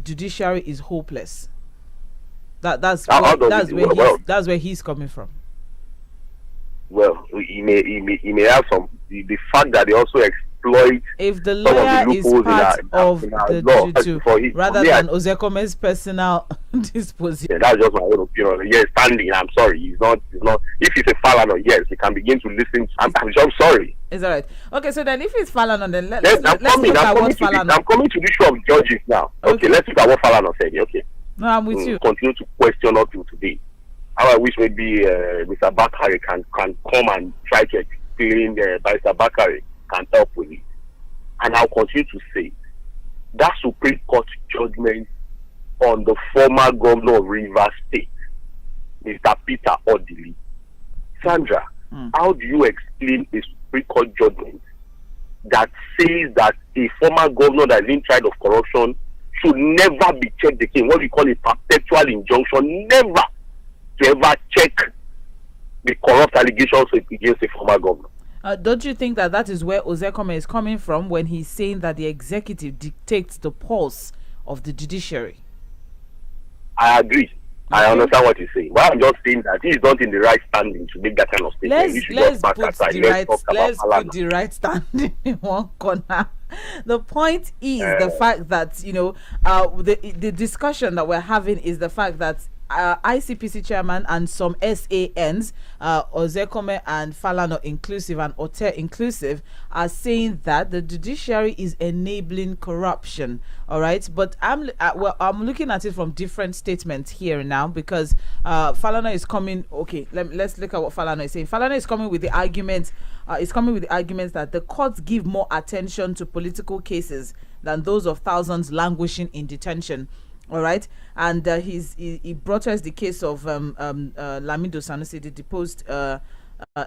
judiciary is hopeless. That's where he's coming from. Well, he may have some the fact that they also exploit. If the lawyer is part of the juju, rather than Ozekome's personal disposition. Yeah, that's just my own opinion. Yes, standing. I'm sorry. He's not. If he's a Falana, yes, he can begin to listen. I'm sorry. Is that right? Okay, so then if it's Falana, then let's look at what Falana. I'm coming to the issue of judges now. Okay, let's look at what Falana said. Okay. No, I'm with you. Continue to question up till today. How I wish maybe Mr. Bakari can come and try to explain. Mr. Bakari can help with it. And I'll continue to say that Supreme Court judgment on the former governor of Rivers State, Mr. Peter Odili. Sandra, how do you explain a Supreme Court judgment that says that a former governor that is being tried of corruption should never be checked again? What we call a perpetual injunction, never to ever check the corrupt allegations against a former governor. Don't you think that is where Ozekome is coming from when he's saying that the executive dictates the pulse of the judiciary? I agree. Okay. I understand what he's saying. But I'm just saying that he is not in the right standing to make that kind of statement. Let's put the right standing in one corner. The point is the fact that, the discussion that we're having is the fact that ICPC chairman and some SANs, Ozekome and Falana inclusive and Ote inclusive, are saying that the judiciary is enabling corruption. All right, but I'm looking at it from different statements here now, because Falana is coming. Okay, let's look at what Falana is saying. Falana is coming with the argument. That the courts give more attention to political cases than those of thousands languishing in detention. All right, and he brought us the case of Lamido Sanusi, the deposed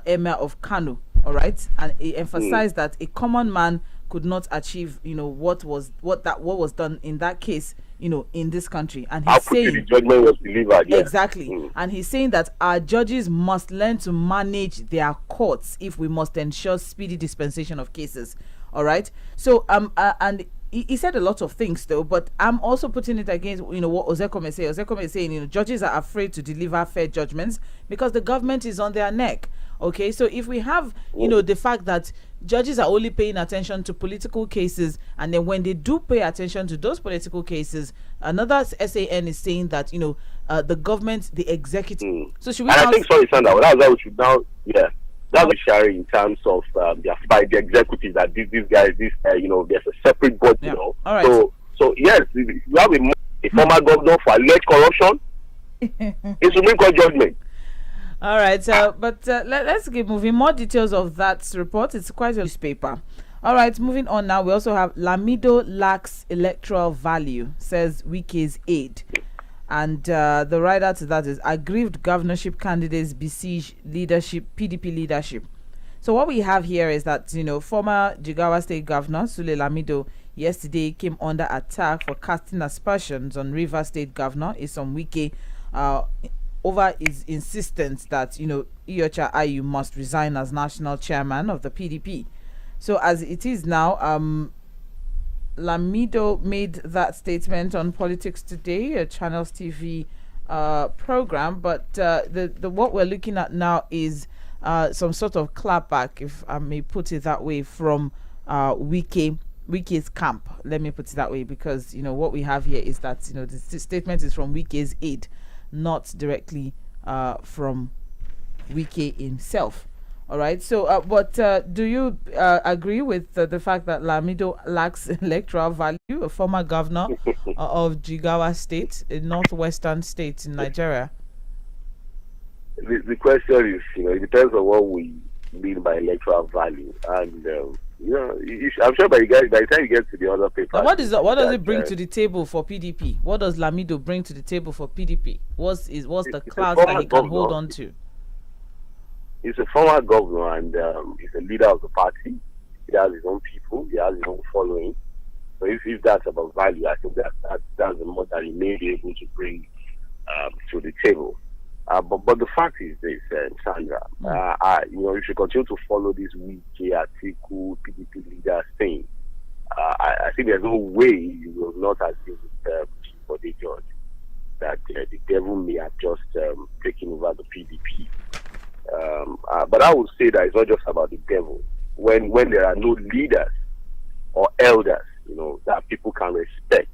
emir of Kano. All right, and he emphasized that a common man could not achieve, what was done in that case, in this country. And he's saying the judgment was delivered. Yeah. Exactly, and he's saying that our judges must learn to manage their courts if we must ensure speedy dispensation of cases. All right, so and he said a lot of things though, but I'm also putting it against what Ozekome says. Ozekome is saying judges are afraid to deliver fair judgments because the government is on their neck. Okay, so if we have the fact that judges are only paying attention to political cases, and then when they do pay attention to those political cases, another SAN is saying that the government, the executive. So should we? And I think Sandra, that's why we should now that's what sharing in terms of by the executives that these guys, there's a separate board, All right. So yes, you have a former governor for alleged corruption. It's Supreme Court judgment. All right, but let's keep moving. More details of that report. It's quite a newspaper. All right, moving on now. We also have Lamido lacks electoral value, says Wike's aide. And the rider to that is aggrieved governorship candidates besiege PDP leadership. So what we have here is that, former Jigawa State Governor Sule Lamido yesterday came under attack for casting aspersions on Rivers State Governor Isom Wike over his insistence that, Iyorchia Ayu must resign as national chairman of the PDP. So as it is now, Lamido made that statement on Politics Today, a Channels TV program, but the what we're looking at now is some sort of clapback, if I may put it that way, from Wike's camp. Let me put it that way, because what we have here is that the statement is from Wike's aide, not directly from Wike himself. All right. So, but do you agree with the fact that Lamido lacks electoral value, a former governor of Jigawa State, a northwestern state in Nigeria? The question is, it depends on what we mean by electoral value, and I'm sure by the time you get to the other paper, what does it bring to the table for PDP? What does Lamido bring to the table for PDP? What's the clout that he can hold on to? He's a former governor, and he's a leader of the party. He has his own people. He has his own following. So if that's about value, I think that's the most that he may be able to bring to the table. But the fact is this, Sandra, you should continue to follow this Wike article, PDP leaders thing. I think there's no way you will not agree with devil may have just taken over the PDP. But I would say that it's not just about the devil. When there are no leaders or elders, that people can respect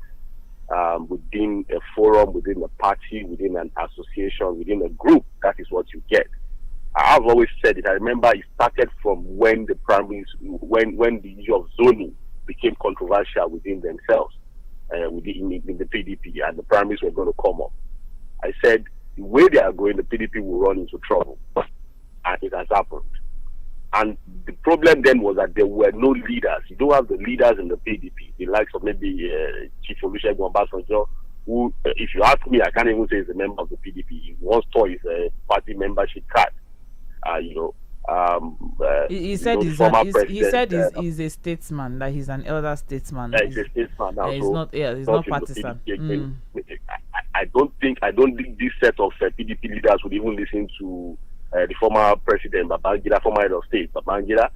within a forum, within a party, within an association, within a group, that is what you get. I've always said it. I remember it started from when the primaries, when the issue of zoning became controversial within themselves, in the PDP, and the primaries were going to come up. I said, the way they are going, the PDP will run into trouble. And it has happened. And the problem then was that there were no leaders. You don't have the leaders in the PDP, the likes of maybe Chief Olusegun Obasanjo, who, if you ask me, I can't even say he's a member of the PDP. He once tore his party membership card. He said he's a statesman, that he's an elder statesman. He's a statesman now. He's not partisan. I don't think this set of PDP leaders would even listen to the former president Babangida, former head of state Babangida.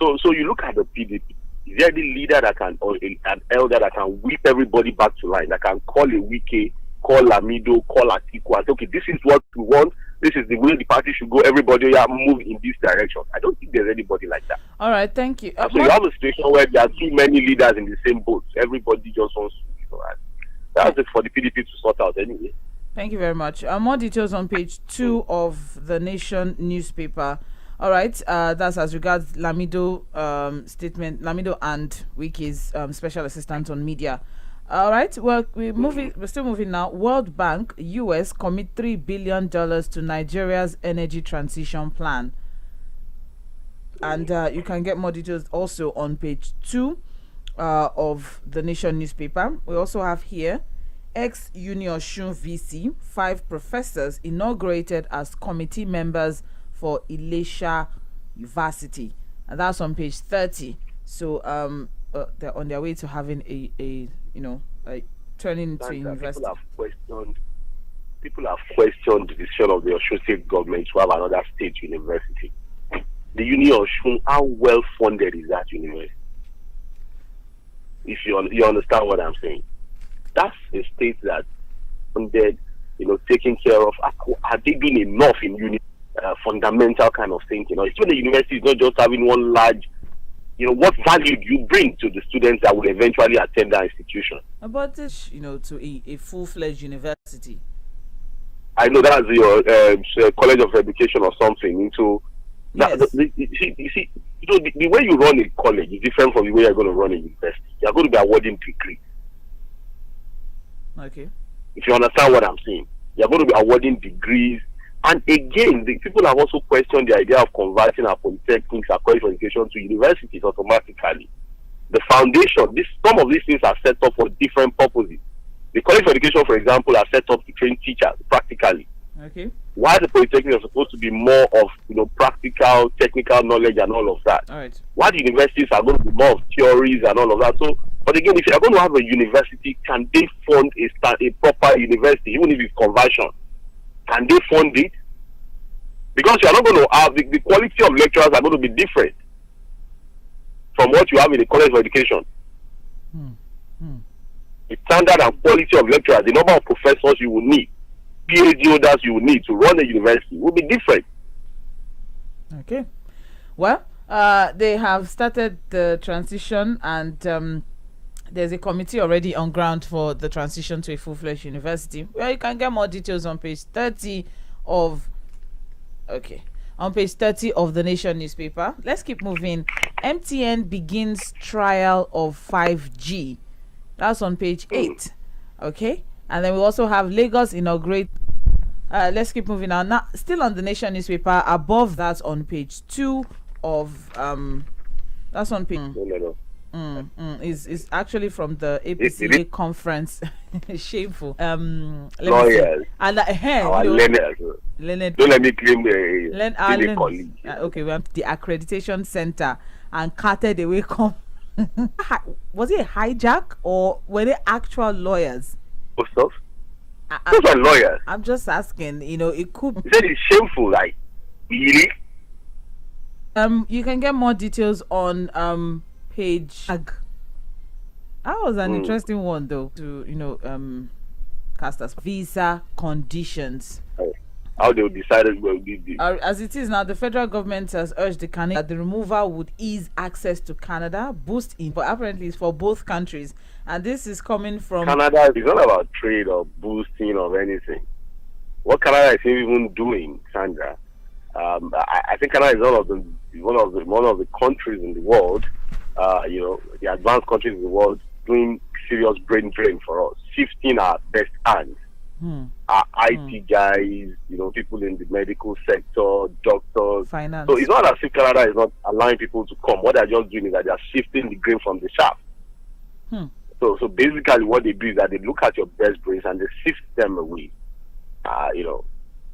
So you look at the PDP. Is there any leader that can, or an elder that can whip everybody back to line, that can call a Wike, call Lamido, call Atiku, and say, okay, this is what we want. This is the way the party should go. Everybody move in this direction. I don't think there's anybody like that. All right, thank you. So you have a situation where there are too many leaders in the same boat. Everybody just wants to, that's it for the PDP to sort out anyway. Thank you very much. More details on page 2 of the Nation newspaper. All right, that's as regards Lamido statement, Lamido and Wike's special assistant on media. All right, well, we're still moving now. World Bank, US commit $3 billion to Nigeria's energy transition plan. And you can get more details also on page 2 of the Nation newspaper. We also have here, ex-Uniosun VC, 5 professors inaugurated as committee members for Ilesha University. And that's on page 30. So they're on their way to having a turning into university. People have questioned the decision of the Osun State government to have another state university. The Uniosun, how well funded is that university? If you understand what I'm saying, that's a state that funded, taking care of. Are they doing enough in fundamental kind of things? It's when the university is not just having one large. What value do you bring to the students that will eventually attend that institution? About this, to a full-fledged university. I know that's your college of education or something. Yes. You see, the way you run a college is different from the way you're going to run a university. You're going to be awarding degrees. Okay. If you understand what I'm saying, you're going to be awarding degrees. And again, the people have also questioned the idea of converting our polytechnics, our college of education to universities automatically. The foundation, some of these things are set up for different purposes. The college of education, for example, are set up to train teachers practically. Okay. While the polytechnics are supposed to be more of practical, technical knowledge and all of that. All right. While the universities are going to be more of theories and all of that. So, but again, if you're going to have a university, can they fund a proper university, even if it's conversion? Can they fund it? Because you're not going to have the quality of lecturers are going to be different from what you have in the college of education. The standard and quality of lecturers, the number of professors you will need, PhD holders you will need to run a university will be different. Okay. Well, they have started the transition, and there's a committee already on ground for the transition to a full-fledged university. Well, you can get more details on page 30 of the Nation newspaper. Let's keep moving. MTN begins trial of 5G. That's on page 8. Okay. And then we also have Lagos inaugurate. Let's keep moving on. Now, still on the Nation newspaper, above that on page 2 of that's on page is actually from the APCA conference. Shameful. Lawyers. And Leonard. Don't let me claim the colleague. Okay, we have the accreditation center and carted away. Was it a hijack, or were they actual lawyers? Those are lawyers. I'm just asking. It could. You said it's shameful, like really. You can get more details on page. That was an interesting one, though. To cast as visa conditions. How they decided will be this. As it is now, the federal government has urged the Canada that the removal would ease access to Canada, boost but apparently it's for both countries. And this is coming from Canada is not about trade or boosting or anything. What Canada is even doing, Sandra, I think Canada is one of the countries in the world, the advanced countries in the world, doing serious brain drain for us, shifting our best hands. Our IT guys, people in the medical sector, doctors. Finance. So it's not as if Canada is not allowing people to come. What they're just doing is that they're shifting the grain from the shaft. So basically what they do is that they look at your best brains and they sift them away. The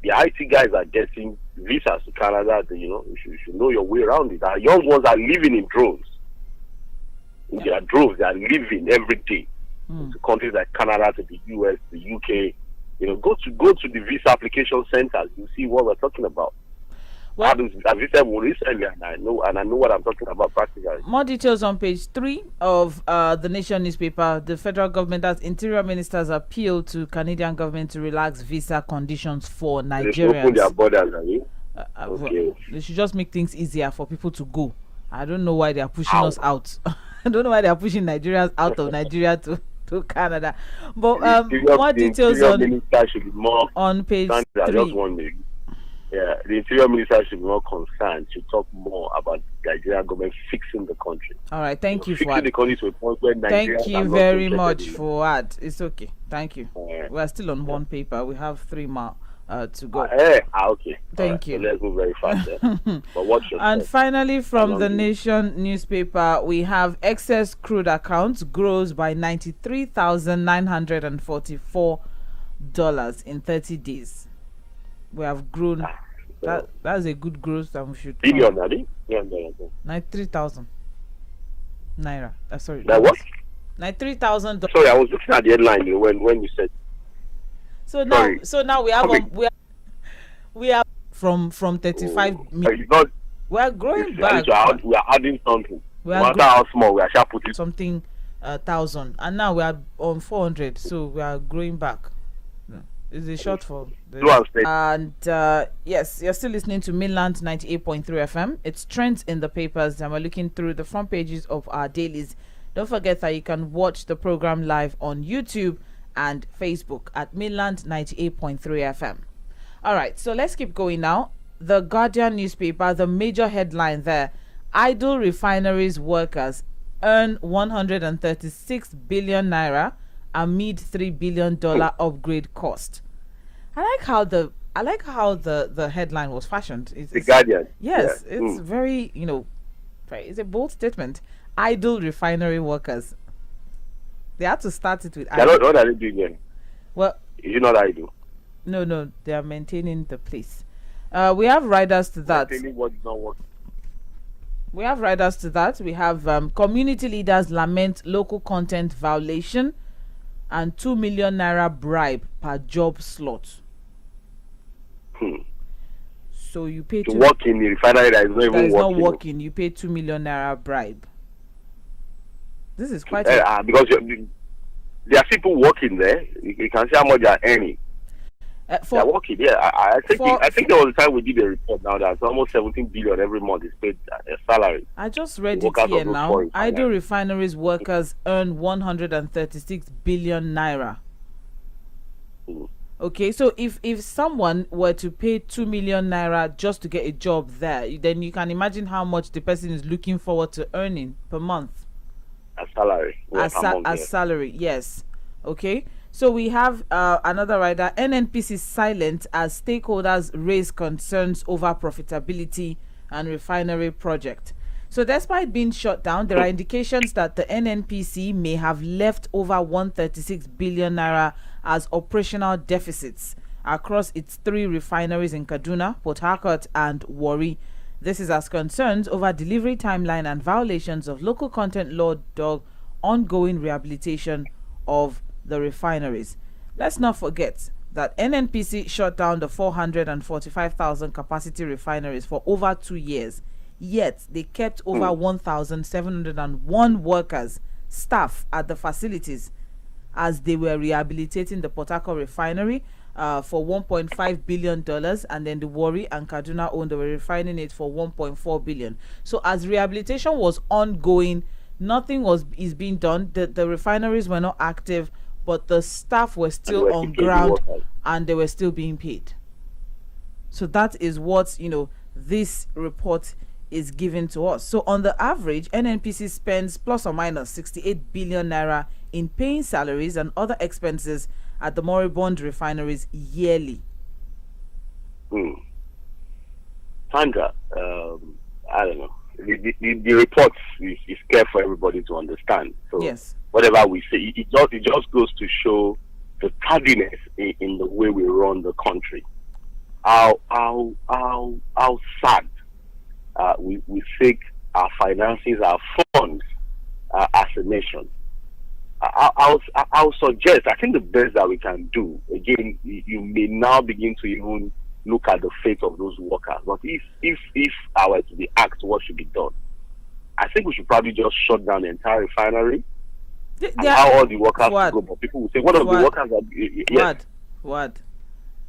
IT guys are getting visas to Canada. You should know your way around it. Our young ones are living in droves. They are droves. They are living every day to countries like Canada, to the US, the UK. Go to the visa application centers. You see what we're talking about. Well, I've visited one recently, and I know what I'm talking about practically. More details on page 3 of the Nation newspaper. The federal government has interior ministers appealed to Canadian government to relax visa conditions for Nigerians. They open their borders, okay. They should just make things easier for people to go. I don't know why they are pushing us out. I don't know why they are pushing Nigerians out of Nigeria to Canada. But more details on page 3. Yeah, the interior minister should be more concerned, should talk more about the Nigerian government fixing the country. All right, thank you, Fuad. Thank you very much, Fuad. It's okay. Thank you. We are still on one paper. We have 3 more to go. Okay. Thank you. So let's move very fast. But what's your And thought? finally, from the Nation newspaper, we have excess crude accounts grows by $93,944 in 30 days. We have grown. That's a good growth, and we should. Billion, 93,000 naira. Sorry. That what? $93,000. Sorry, I was looking at the headline when you said. So now we have we are from 35 million. We are growing back. We are adding something. No matter how small, we are sharp putting something 1,000, and now we are on 400. So we are growing back. It's a shortfall. And yes, you're still listening to Mainland 98.3 FM. It's trends in the papers, and we're looking through the front pages of our dailies. Don't forget that you can watch the program live on YouTube and Facebook at Mainland 98.3 FM. All right, so let's keep going now. The Guardian newspaper, the major headline there: idle refineries workers earn 136 billion naira amid $3 billion upgrade cost. I like how the headline was fashioned. The Guardian. Yes, it's very, it's a bold statement. Idle refinery workers. They had to start it with idle. What are they doing then? Well, is it not idle? No, they are maintaining the place. We have riders to that. Maintaining what is not working. We have riders to that. We have community leaders lament local content violation and 2 million naira bribe per job slot. So you pay to work in the refinery that is not working. You pay 2 million naira bribe. This is quite because there are people working there. You can see how much they are earning. They are working. Yeah, I think there was a time we did a report now that almost 17 billion every month is paid a salary. I just read it here now. Idle refineries workers earn 136 billion naira. Okay, so if someone were to pay 2 million naira just to get a job there, then you can imagine how much the person is looking forward to earning per month. As salary. As salary, yes. Okay. So we have another rider. NNPC silent as stakeholders raise concerns over profitability and refinery project. So despite being shut down, there are indications that the NNPC may have left over 136 billion naira as operational deficits across its 3 refineries in Kaduna, Port Harcourt and Warri. This is as concerns over delivery timeline and violations of local content law dog ongoing rehabilitation of the refineries. Let's not forget that NNPC shut down the 445,000 capacity refineries for over 2 years, yet they kept over 1,701 workers, staff at the facilities, as they were rehabilitating the Port Harcourt refinery for $1.5 billion, and then the Warri and Kaduna owned, they were refining it for $1.4 billion. So as rehabilitation was ongoing, nothing is being done. The refineries were not active, but the staff were still on ground and they were still being paid. So that is what, this report is given to us. So on the average, NNPC spends plus or minus 68 billion naira in paying salaries and other expenses at the moribund refineries yearly. Sandra, I don't know. The report is clear for everybody to understand. So yes, whatever we say, it just goes to show the tardiness in the way we run the country. How sad we take our finances, our funds as a nation. I'll suggest, I think the best that we can do, again, you may now begin to even look at the fate of those workers. But if I were to be asked what should be done, I think we should probably just shut down the entire refinery and allow all the workers to go. But people will say, one of the workers are...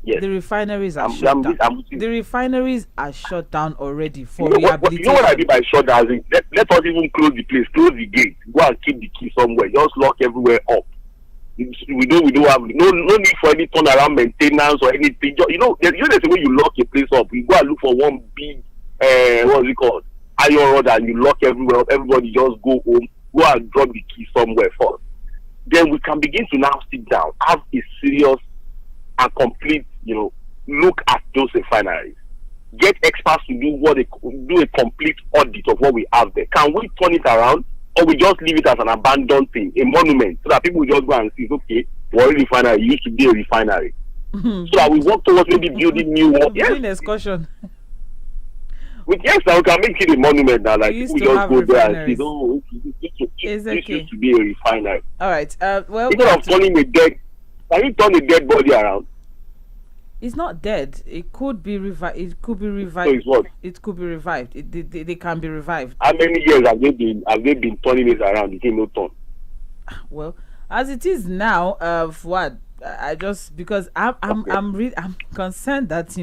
Yes. The refineries are shut down. The refineries are shut down already for rehabilitation. You know what I mean by shut down? Let us even close the place, close the gate, go and keep the key somewhere, just lock everywhere up. We don't have no need for any turnaround maintenance or anything. There's a way you lock a place up. You go and look for one big what's it called, iron rod, and you lock everywhere up. Everybody just go home, go and drop the key somewhere first. Then we can begin to now sit down, have a serious and complete, look at those refineries. Get experts to do a complete audit of what we have there. Can we turn it around, or we just leave it as an abandoned thing, a monument, so that people will just go and see, okay, Warri refinery used to be a refinery. So that we work towards maybe building new one. Yes. Excursion. Yes, now we can make it a monument now. Like we just go there and see, oh, this used to be a refinery. All right. Instead of turning a dead, can you turn a dead body around? It's not dead. It could be revived. It could be revived. So it's what? It could be revived. They can be revived. How many years have they been turning it around? It ain't no turn. Well, as it is now, what I just, because I'm concerned that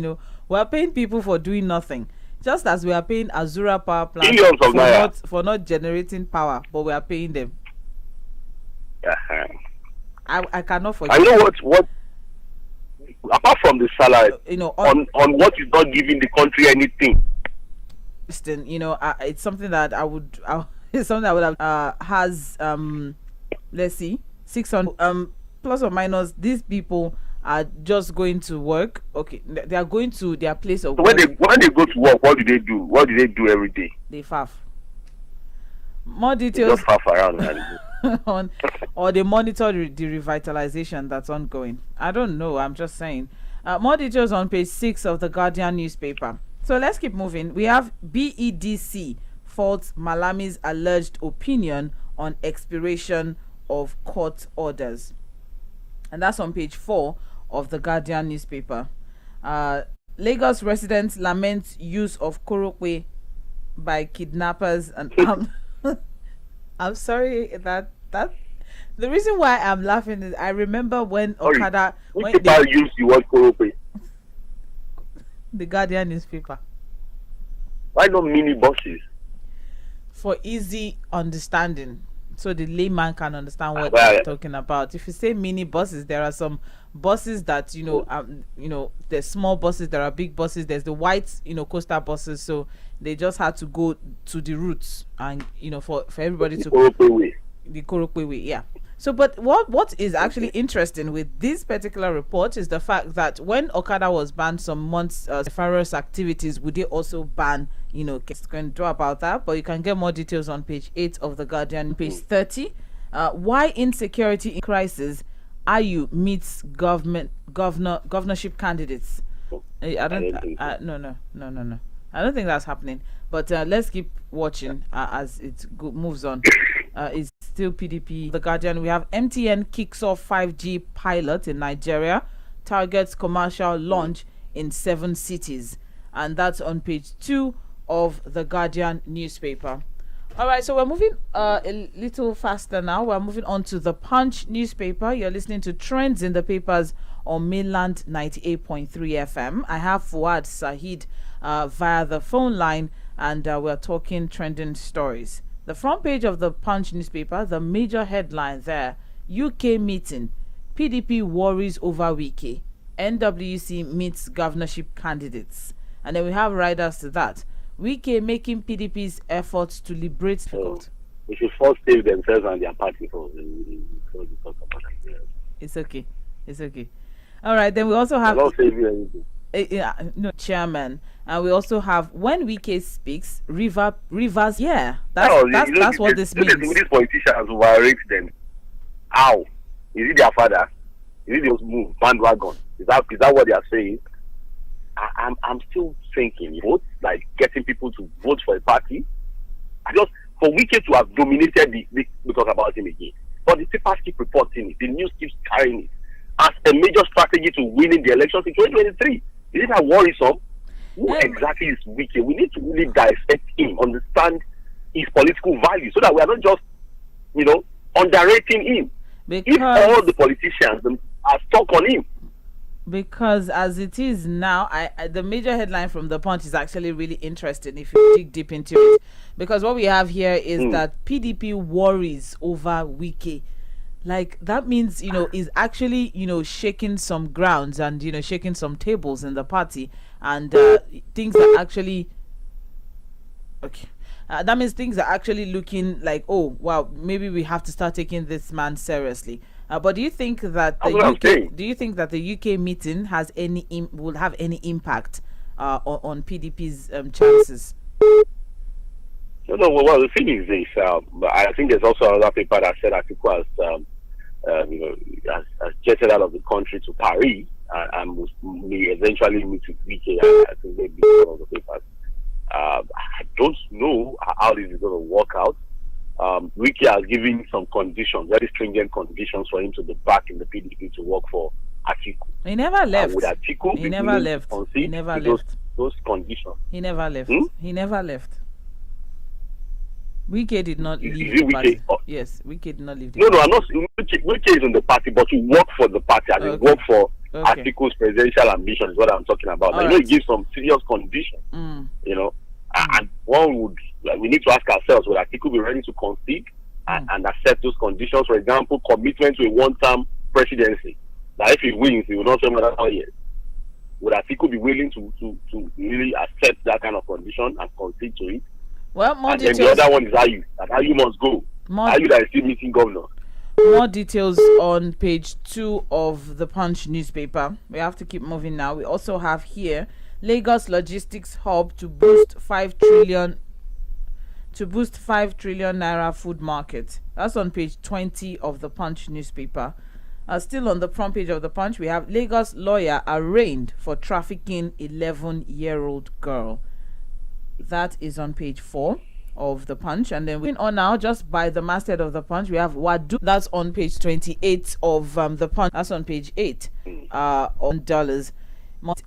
we're paying people for doing nothing, just as we are paying Azura power plant for not generating power, but we are paying them. I cannot forget. I know what. Apart from the salary, on what is not giving the country anything. Listen, it's something that it's something that would have has let's see, 600 plus or minus. These people are just going to work. Okay, they are going to their place of work. When they go to work, what do they do? What do they do every day? They faff. More details. They just faff around. Or they monitor the revitalization that's ongoing. I don't know, I'm just saying. More details on page 6 of the Guardian newspaper. So let's keep moving. We have BEDC faults Malami's alleged opinion on expiration of court orders, and that's on page 4 of the Guardian newspaper. Lagos residents lament use of korokwe by kidnappers, and I'm sorry that the reason why I'm laughing is I remember when Okada used the word korope. The Guardian newspaper. Why not mini buses? For easy understanding, so the layman can understand what they're talking about. If you say mini buses, there are some buses that there's small buses, there are big buses, there's the white coastal buses, so they just had to go to the routes and for everybody to the Korokwe way, yeah. So, but what is actually interesting with this particular report is the fact that when Okada was banned some months, nefarious activities, would they also ban, it's going to draw about that, but you can get more details on page 8 of the Guardian, page 30. Why insecurity in crisis? IU meets governorship candidates. No. I don't think that's happening. But let's keep watching as it moves on. It's still PDP. The Guardian, we have MTN kicks off 5G pilot in Nigeria, targets commercial launch in 7 cities. And that's on page 2 of the Guardian newspaper. All right, so we're moving a little faster now. We're moving on to the Punch newspaper. You're listening to Trends in the Papers on mainland 98.3 FM. I have Fuad Sahid via the phone line, and we're talking trending stories. The front page of the Punch newspaper, the major headline there: UK meeting, PDP worries over Wiki, NWC meets governorship candidates. And then we have riders to that: Wike making PDP's efforts to liberate difficult. We should first save themselves and their party for It's okay. It's okay. All right, then we also have no chairman, and we also have when Wike speaks, Rivers. Yeah, that's what this means. These politicians overrate them. How? Is it their father? Is it those move bandwagon? Is that what they are saying? I'm still thinking, vote, like getting people to vote for a party. Just for Wike to have dominated we talk about him again. But the papers keep reporting it, the news keeps carrying it as a major strategy to winning the elections in 2023. Is it that worrisome? Who exactly is Wike? We need to really dissect him, understand his political value, so that we are not just, underrating him. Because if all the politicians are stuck on him. Because as it is now, the major headline from the Punch is actually really interesting if you dig deep into it. Because what we have here is that PDP worries over Wike. Like, that means, is actually, shaking some grounds and, shaking some tables in the party. And things are actually... Okay. That means things are actually looking like, oh, wow, maybe we have to start taking this man seriously. But do you think that the UK meeting will have any impact on PDP's chances? No. Well, the thing is this. I think there's also another paper that said Atiku has jetted out of the country to Paris and may eventually meet with Wike. I think maybe one of the papers. I don't know how this is going to work out. Wike has given some conditions, very stringent conditions, for him to be back in the PDP to work for Atiku. He never left. With Atiku, he never left. He never left. Those conditions. He never left. He never left. Wike did not leave the party. Yes, Wike did not leave the party. No, I'm not. Wike is in the party, but to work for the party and work for Atiku's presidential ambition is what I'm talking about. Right. He gives some serious conditions. And we need to ask ourselves, will Atiku be ready to concede and accept those conditions? For example, commitment to a one-term presidency. That if he wins, he will not serve another 4 years. Would Atiku be willing to really accept that kind of condition and concede to it? Well, more details. Then the other one is Ayu. That Ayu must go. Ayu that is still meeting governor. More details on page 2 of the Punch newspaper. We have to keep moving now. We also have here Lagos logistics hub to boost 5 trillion naira food market. That's on page 20 of the Punch newspaper. Still on the front page of the Punch, we have Lagos lawyer arraigned for trafficking 11-year-old girl. That is on page 4 of the Punch. And then we're on now, just by the masthead of the Punch, we have Wadu. That's on page 28 of the Punch. That's on page 8 on dollars.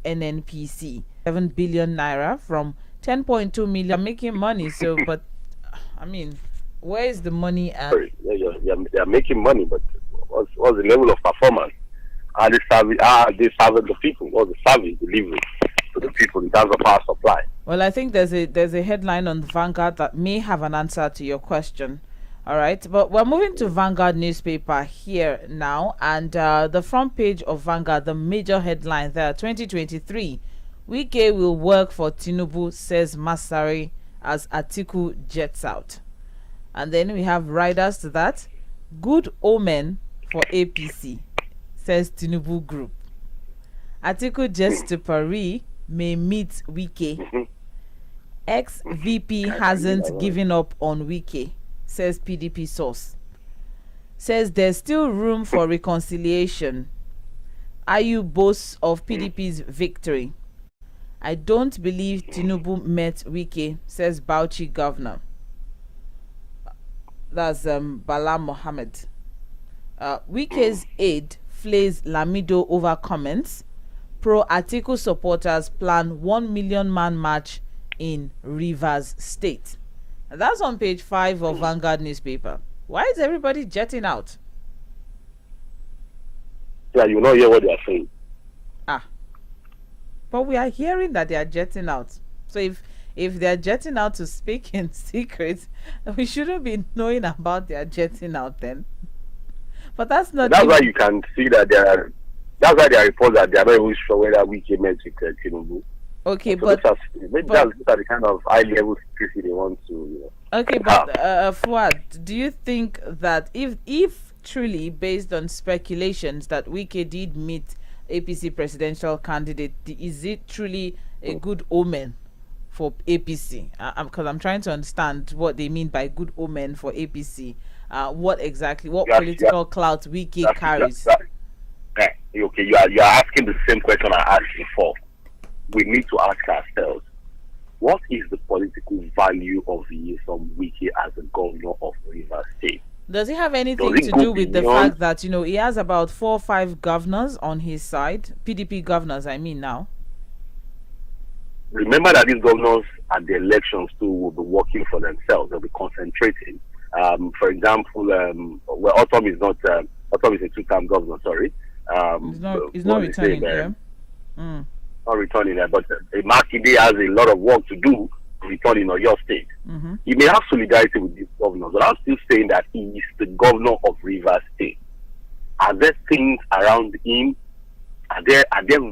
NNPC 7 billion naira from 10.2 million, making money. So, but I mean, where is the money at? They are making money, but what's the level of performance? Are they serving the people? What's the service delivery to the people in terms of power supply? Well, I think there's a headline on Vanguard that may have an answer to your question. All right, but we're moving to Vanguard newspaper here now, and the front page of Vanguard, the major headline there: 2023, Wike will work for Tinubu, says Masari as Atiku jets out. And then we have riders to that: good omen for APC, says Tinubu Group. Atiku jets to Paris, may meet Wike. Ex-VP hasn't given up on Wike, says PDP source. Says there's still room for reconciliation. Ayu boasts of PDP's victory. I don't believe Tinubu met Wike, says Bauchi governor. That's Bala Mohammed. Wike's aide flays Lamido over comments. Pro-Atiku supporters plan 1 million man march in Rivers State. That's on page 5 of Vanguard newspaper. Why is everybody jetting out? Yeah, you not hear what they are saying. But we are hearing that they are jetting out. So if they are jetting out to speak in secret, we shouldn't be knowing about their jetting out then. But that's not. That's why you can see that that's why there are reports that they are not even sure whether we came met with Tinubu. Okay, so but those are the kind of high level secrecy they want to. Okay, but Fuad, do you think that if truly based on speculations that Wike did meet APC presidential candidate, is it truly a good omen for APC? Because I'm trying to understand what they mean by good omen for APC. What political clout Wike carries? Okay, you are asking the same question I asked before. We need to ask ourselves, what is the political value of Nyesom Wike as a governor of Rivers State? Does it have anything to do with the fact that, he has about 4 or 5 governors on his side? PDP governors, I mean now. Remember that these governors at the elections too will be working for themselves. They'll be concentrating. For example, Autumn is a 2-term governor, sorry. He's not returning, yeah? Not returning there, but Makinde has a lot of work to do to return in your state. He may have solidarity with these governors, but I'm still saying that he is the governor of Rivers State. Are there things around him? Are there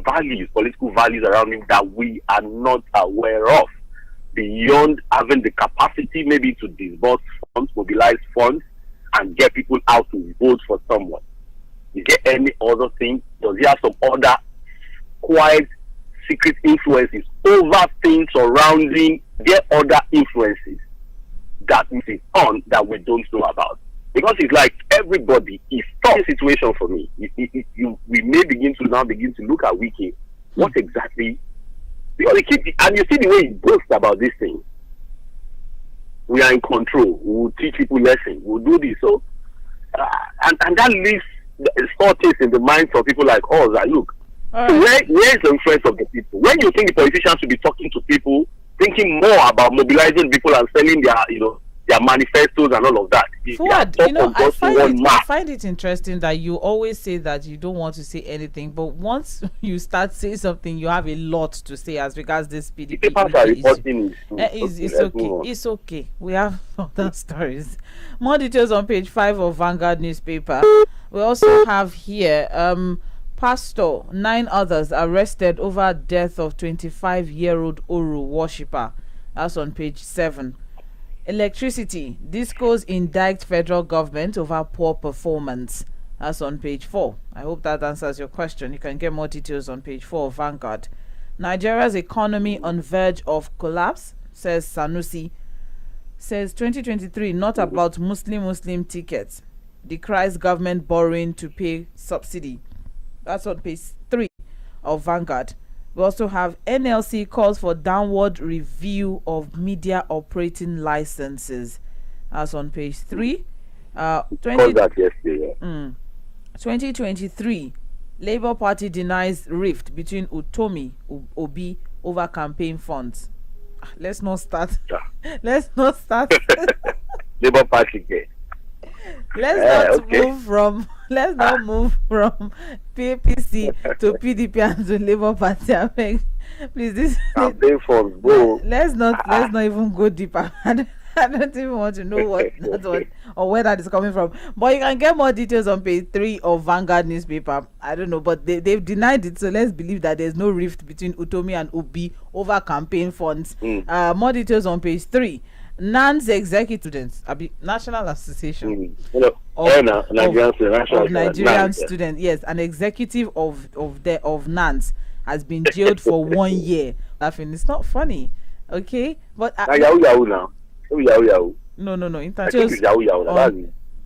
values, political values around him that we are not aware of? Beyond having the capacity maybe to disburse funds, mobilize funds, and get people out to vote for someone. Is there any other thing? Does he have some other quiet secret influences over things surrounding their other influences that is on that we don't know about? Because it's like everybody is tough situation for me. We may begin to look at Wike. What exactly? Because and you see the way he boasts about this thing. We are in control. We will teach people lessons. We'll do this. So, and that leaves thoughts in the minds of people like us. That look, where is the influence of the people? When you think the politicians should be talking to people, thinking more about mobilizing people and selling their manifestos and all of that. Fuad, I find it interesting that you always say that you don't want to say anything, but once you start saying something, you have a lot to say as regards this PDP. It's okay. It's okay. We have other stories. More details on page 5 of Vanguard newspaper. We also have here Pastor, 9 others arrested over death of 25-year-old Oru worshipper. That's on page 7. Electricity, discos indict federal government over poor performance. That's on page 4. I hope that answers your question. You can get more details on page 4 of Vanguard. Nigeria's economy on verge of collapse, says Sanusi. Says 2023 not about Muslim tickets. Decries government borrowing to pay subsidy. That's on page 3 of Vanguard. We also have NLC calls for downward review of media operating licenses. That's on page 3. 2023, Labour Party denies rift between Utomi Obi over campaign funds. Let's not start. Let's not start. Labour Party. Let's not move from PAPC to PDP and to Labour Party. I beg. Please, this campaign funds, bro. Let's not even go deeper. I don't even want to know what that was or where that is coming from. But you can get more details on page 3 of Vanguard newspaper. I don't know, but they've denied it, so let's believe that there's no rift between Utomi and Obi over campaign funds. More details on page 3. NAN's executive students, National Association of Nigerian students, yes, an executive of NANS has been jailed for 1 year. Laughing, it's not funny, okay? But Yahoo now. Yahoo. No.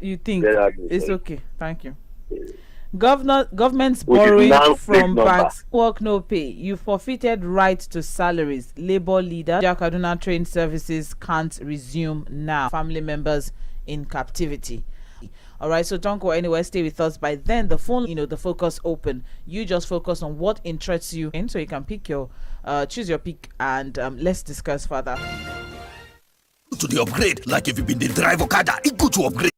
You think it's okay? Thank you. Government's borrowing from banks, work no pay. You forfeited right to salaries. Labour leader Kaduna train services can't resume now. Family members in captivity. All right, so don't go anywhere. Stay with us. By then, the phone, the focus open. You just focus on what interests you, and so you can pick choose your pick, and let's discuss further. to the upgrade. Like if you been the drive Okada, it good to upgrade.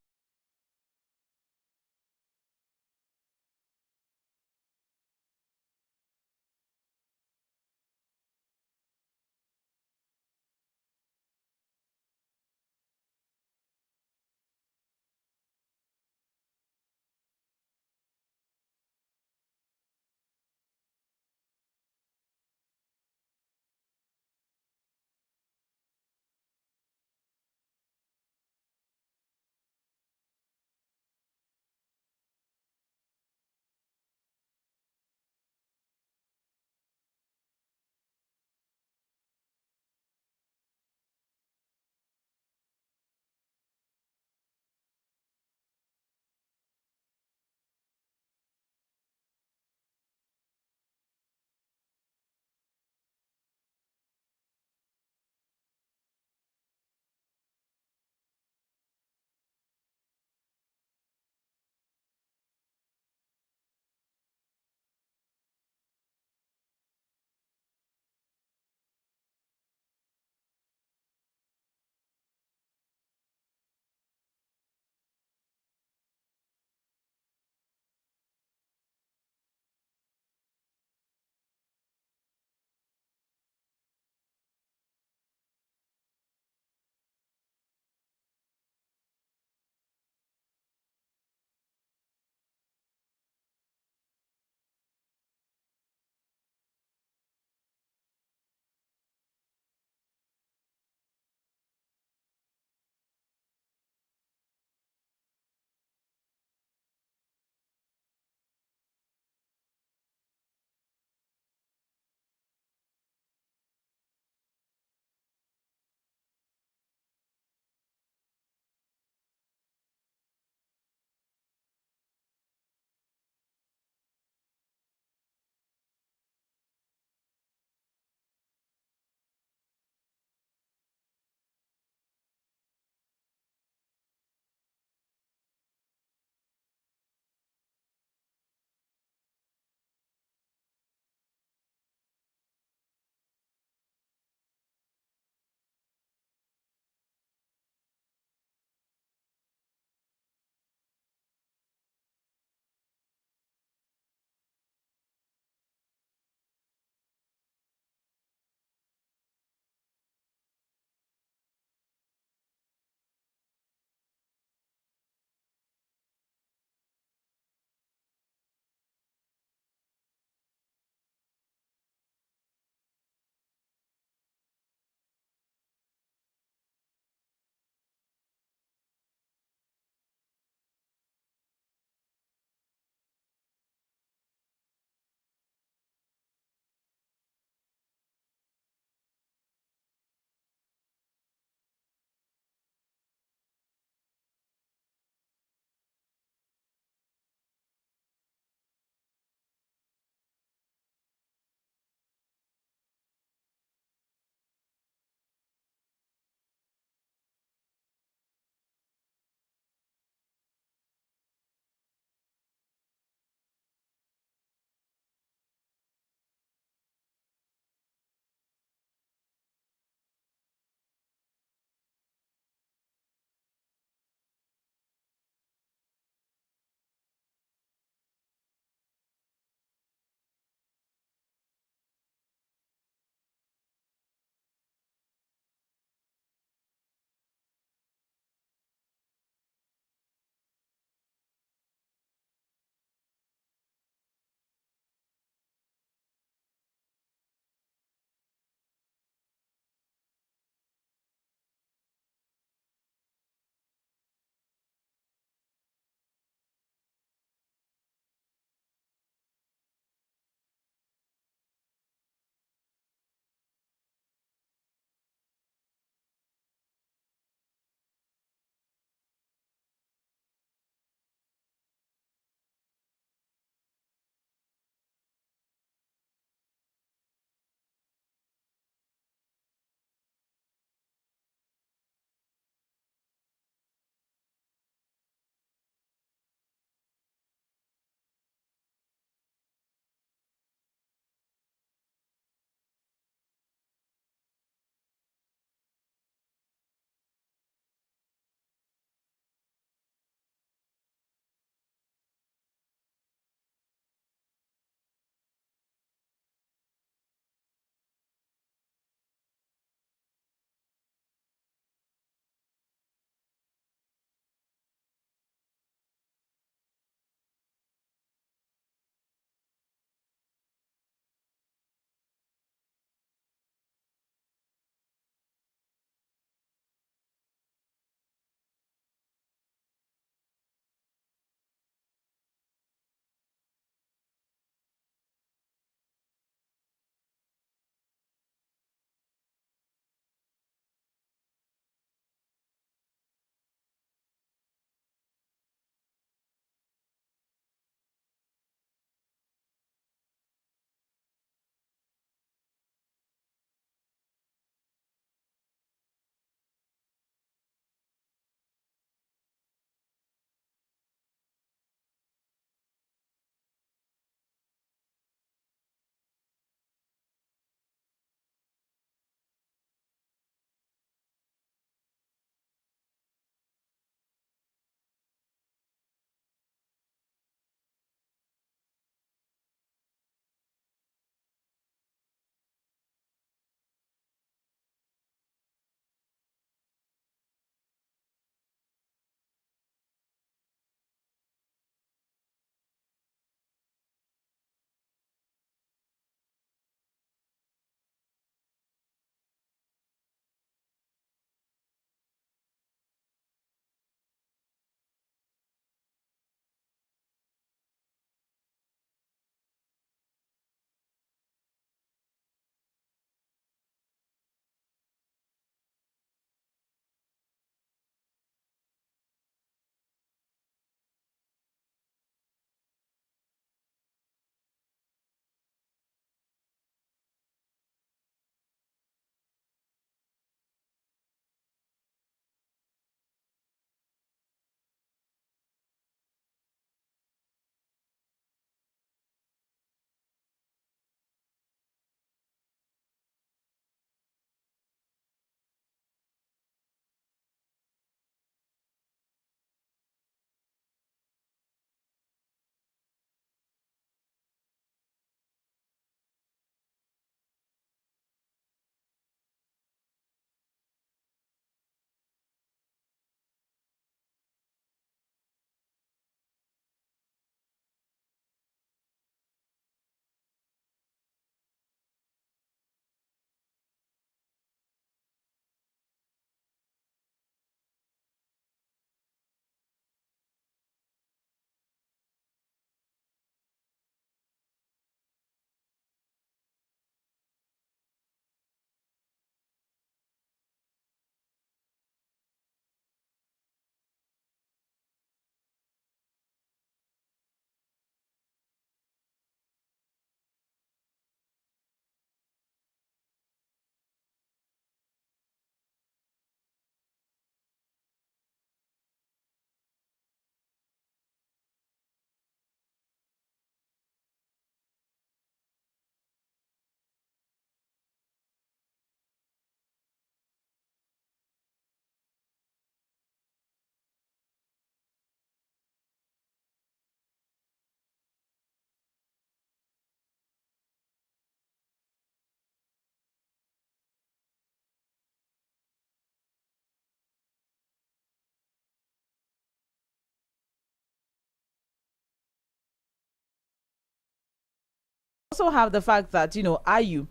Also have the fact that, Ayu,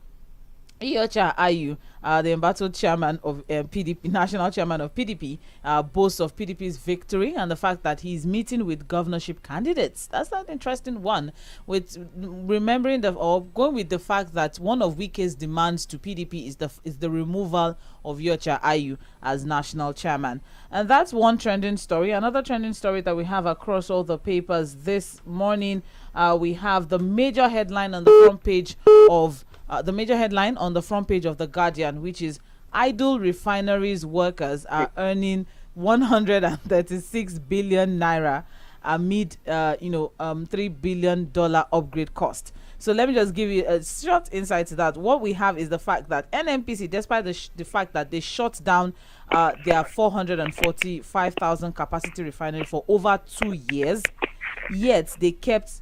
Iyocha Ayu, the embattled chairman of PDP, national chairman of PDP, boasts of PDP's victory and the fact that he's meeting with governorship candidates. That's an interesting one, with remembering or going with the fact that one of Wike's demands to PDP is the removal of Iyocha Ayu as national chairman. And that's one trending story. Another trending story that we have across all the papers this morning, we have the major headline on the front page of The Guardian, which is idle refineries workers are earning 136 billion naira amid 3 billion dollar upgrade cost. So let me just give you a short insight to that. What we have is the fact that NNPC, despite the fact that they shut down their 445,000 capacity refinery for over 2 years, yet they kept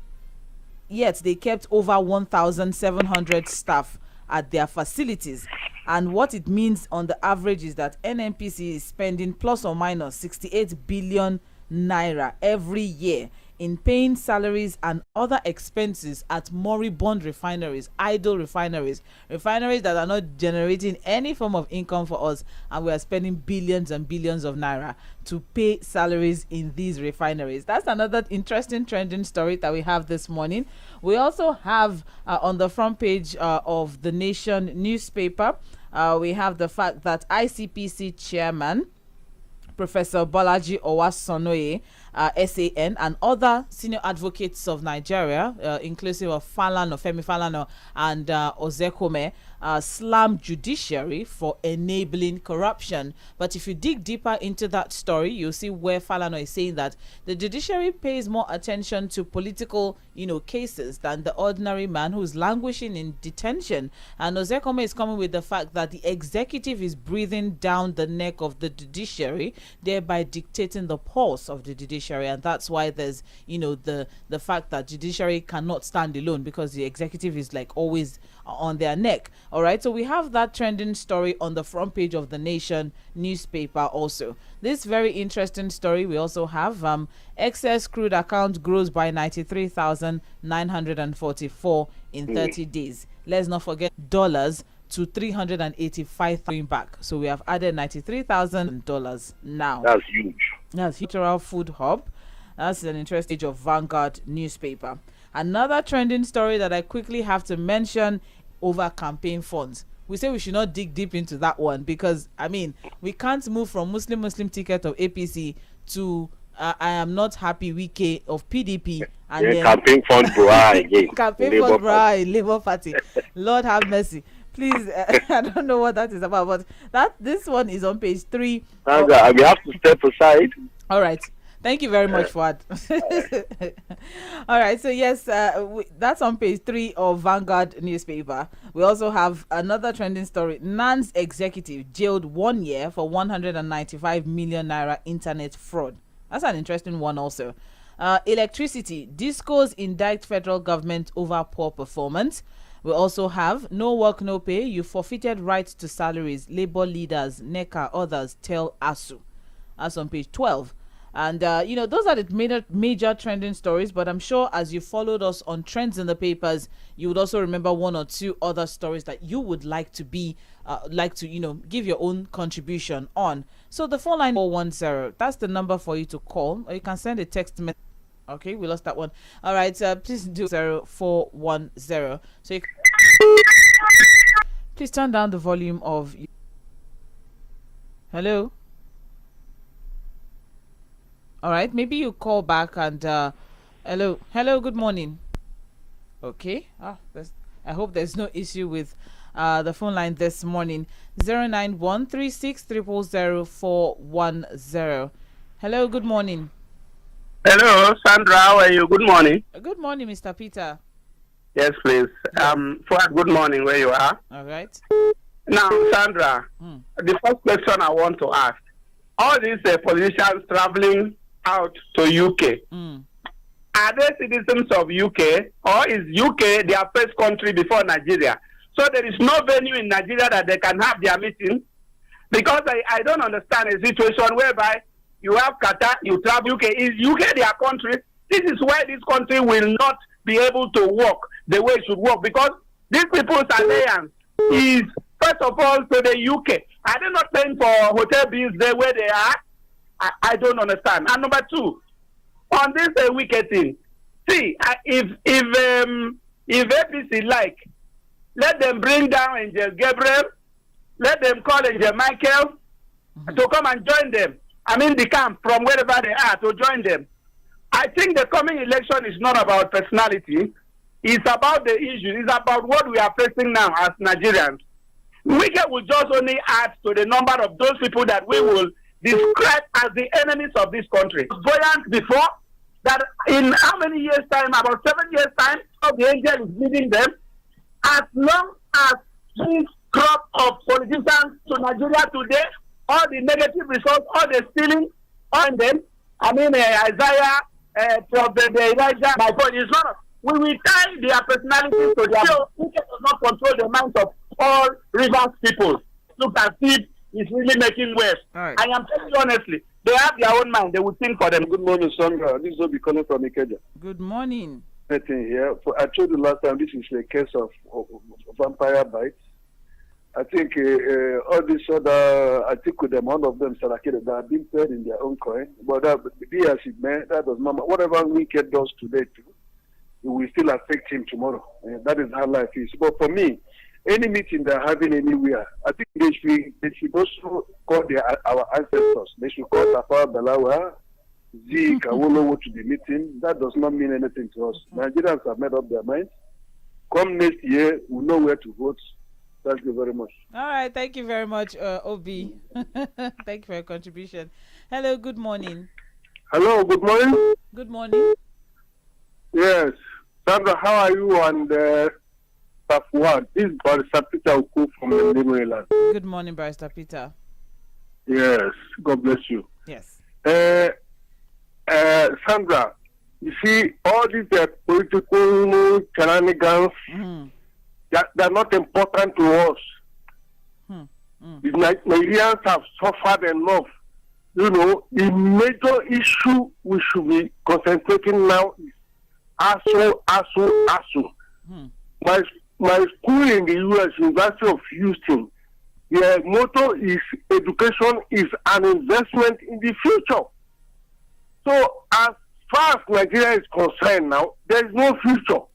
over 1,700 staff at their facilities. And what it means on the average is that NNPC is spending plus or minus 68 billion naira every year in paying salaries and other expenses at moribund refineries, idle refineries that are not generating any form of income for us, and we are spending billions and billions of naira to pay salaries in these refineries. That's another interesting trending story that we have this morning. We also have on the front page of the Nation newspaper, we have the fact that ICPC chairman Professor Bolaji Owasonoye, SAN, and other senior advocates of Nigeria, inclusive of Femi Falana, and Ozekome, slammed judiciary for enabling corruption. But if you dig deeper into that story, you'll see where Falana is saying that the judiciary pays more attention to political, cases than the ordinary man who's languishing in detention. And Ozekome is coming with the fact that the executive is breathing down the neck of the judiciary, thereby dictating the pulse of the judiciary. And that's why there's, the fact that judiciary cannot stand alone, because the executive is like always on their neck. All right, so we have that trending story on the front page of the Nation newspaper also. This very interesting story, we also have excess crude account grows by 93,944 in 30 days. Let's not forget dollars to 385 going back. So we have added $93,000 now. That's huge. That's Literal Food Hub. That's an interesting page of Vanguard newspaper. Another trending story that I quickly have to mention over campaign funds. We say we should not dig deep into that one because, we can't move from Muslim ticket of APC to I am not happy Wike of PDP and then campaign fund bra again. Campaign fund bra in Labour Party. Lord have mercy. Please, I don't know what that is about, but this one is on page 3. We have to step aside. All right. Thank you very much, Fuad. All right, so yes, that's on page 3 of Vanguard newspaper. We also have another trending story. NAN's executive jailed 1 year for 195 million naira internet fraud. That's an interesting one also. Electricity. Discos indict federal government over poor performance. We also have no work, no pay. You forfeited rights to salaries. Labor leaders, NECA, others tell ASU. That's on page 12. And, those are the major trending stories. But I'm sure as you followed us on Trends in the Papers, you would also remember one or two other stories that you would like to give your own contribution on. So the phone line 410, that's the number for you to call. Or you can send a text message. Okay, we lost that one. All right, please do 0410. So you please turn down the volume of. Hello. All right, maybe you call back and hello, good morning. Okay, I hope there's no issue with the phone line this morning. 09136000410. Hello, good morning. Hello, Sandra. How are you? Good morning. Good morning, Mr. Peter. Yes, please. Fuad, good morning. Where you are? All right. Now, Sandra, the first question I want to ask: all these politicians traveling out to UK, are they citizens of UK, or is UK their first country before Nigeria? So there is no venue in Nigeria that they can have their meeting, because I don't understand a situation whereby you have Qatar, you travel UK. Is UK their country? This is why this country will not be able to work, the way it should work, because these people's alliance is first of all to the UK. Are they not paying for hotel bills there where they are? I don't understand. And number two, on this wicked thing, see, if APC like, let them bring down Angel Gabriel, let them call Angel Michael to come and join them. I mean, the camp from wherever they are to join them. I think the coming election is not about personality. It's about the issue. It's about what we are facing now as Nigerians. We will just only add to the number of those people that we will describe as the enemies of this country. Buoyant before that in how many years' time, about 7 years' time, the angel is leading them. As long as this crop of politicians to Nigeria today, all the negative results, all the stealing on them, I mean, Isaiah, Prophet Elijah, my God, is not. We will tie their personalities to their own. We cannot not control the minds of all Rivers people. Look at it, it's really making waves. Right. I am telling you honestly, they have their own mind. They will think for them. Good morning, Sandra. This is Obi calling from Ikeja. Good morning. I told you last time this is a case of vampire bites. I think all these other, I think with the amount of them, Sarakid, that have been paid in their own coin. But that, be as it may, that does not matter. Whatever Wicked does today, too, it will still affect him tomorrow. That is how life is. But for me, any meeting they're having anywhere, I think they should also call our ancestors. They should call Tafawa Balawa, Zeke, Awolowo to the meeting. That does not mean anything to us. Nigerians have made up their minds. Come next year, we'll know where to vote. Thank you very much. All right. Thank you very much, Obi. Thank you for your contribution. Hello. Good morning. Hello. Good morning. Good morning. Yes. Sandra, how are you? And staff one. This is Barrister Peter Oku from the mainland. Good morning, Barrister Peter. Yes. God bless you. Yes. Sandra, you see, all these political shenanigans, they're not important to us. The Nigerians have suffered enough. You know, the major issue we should be concentrating now is ASU. My school in the U.S., University of Houston, their motto is education is an investment in the future. So as far as Nigeria is concerned now, there is no future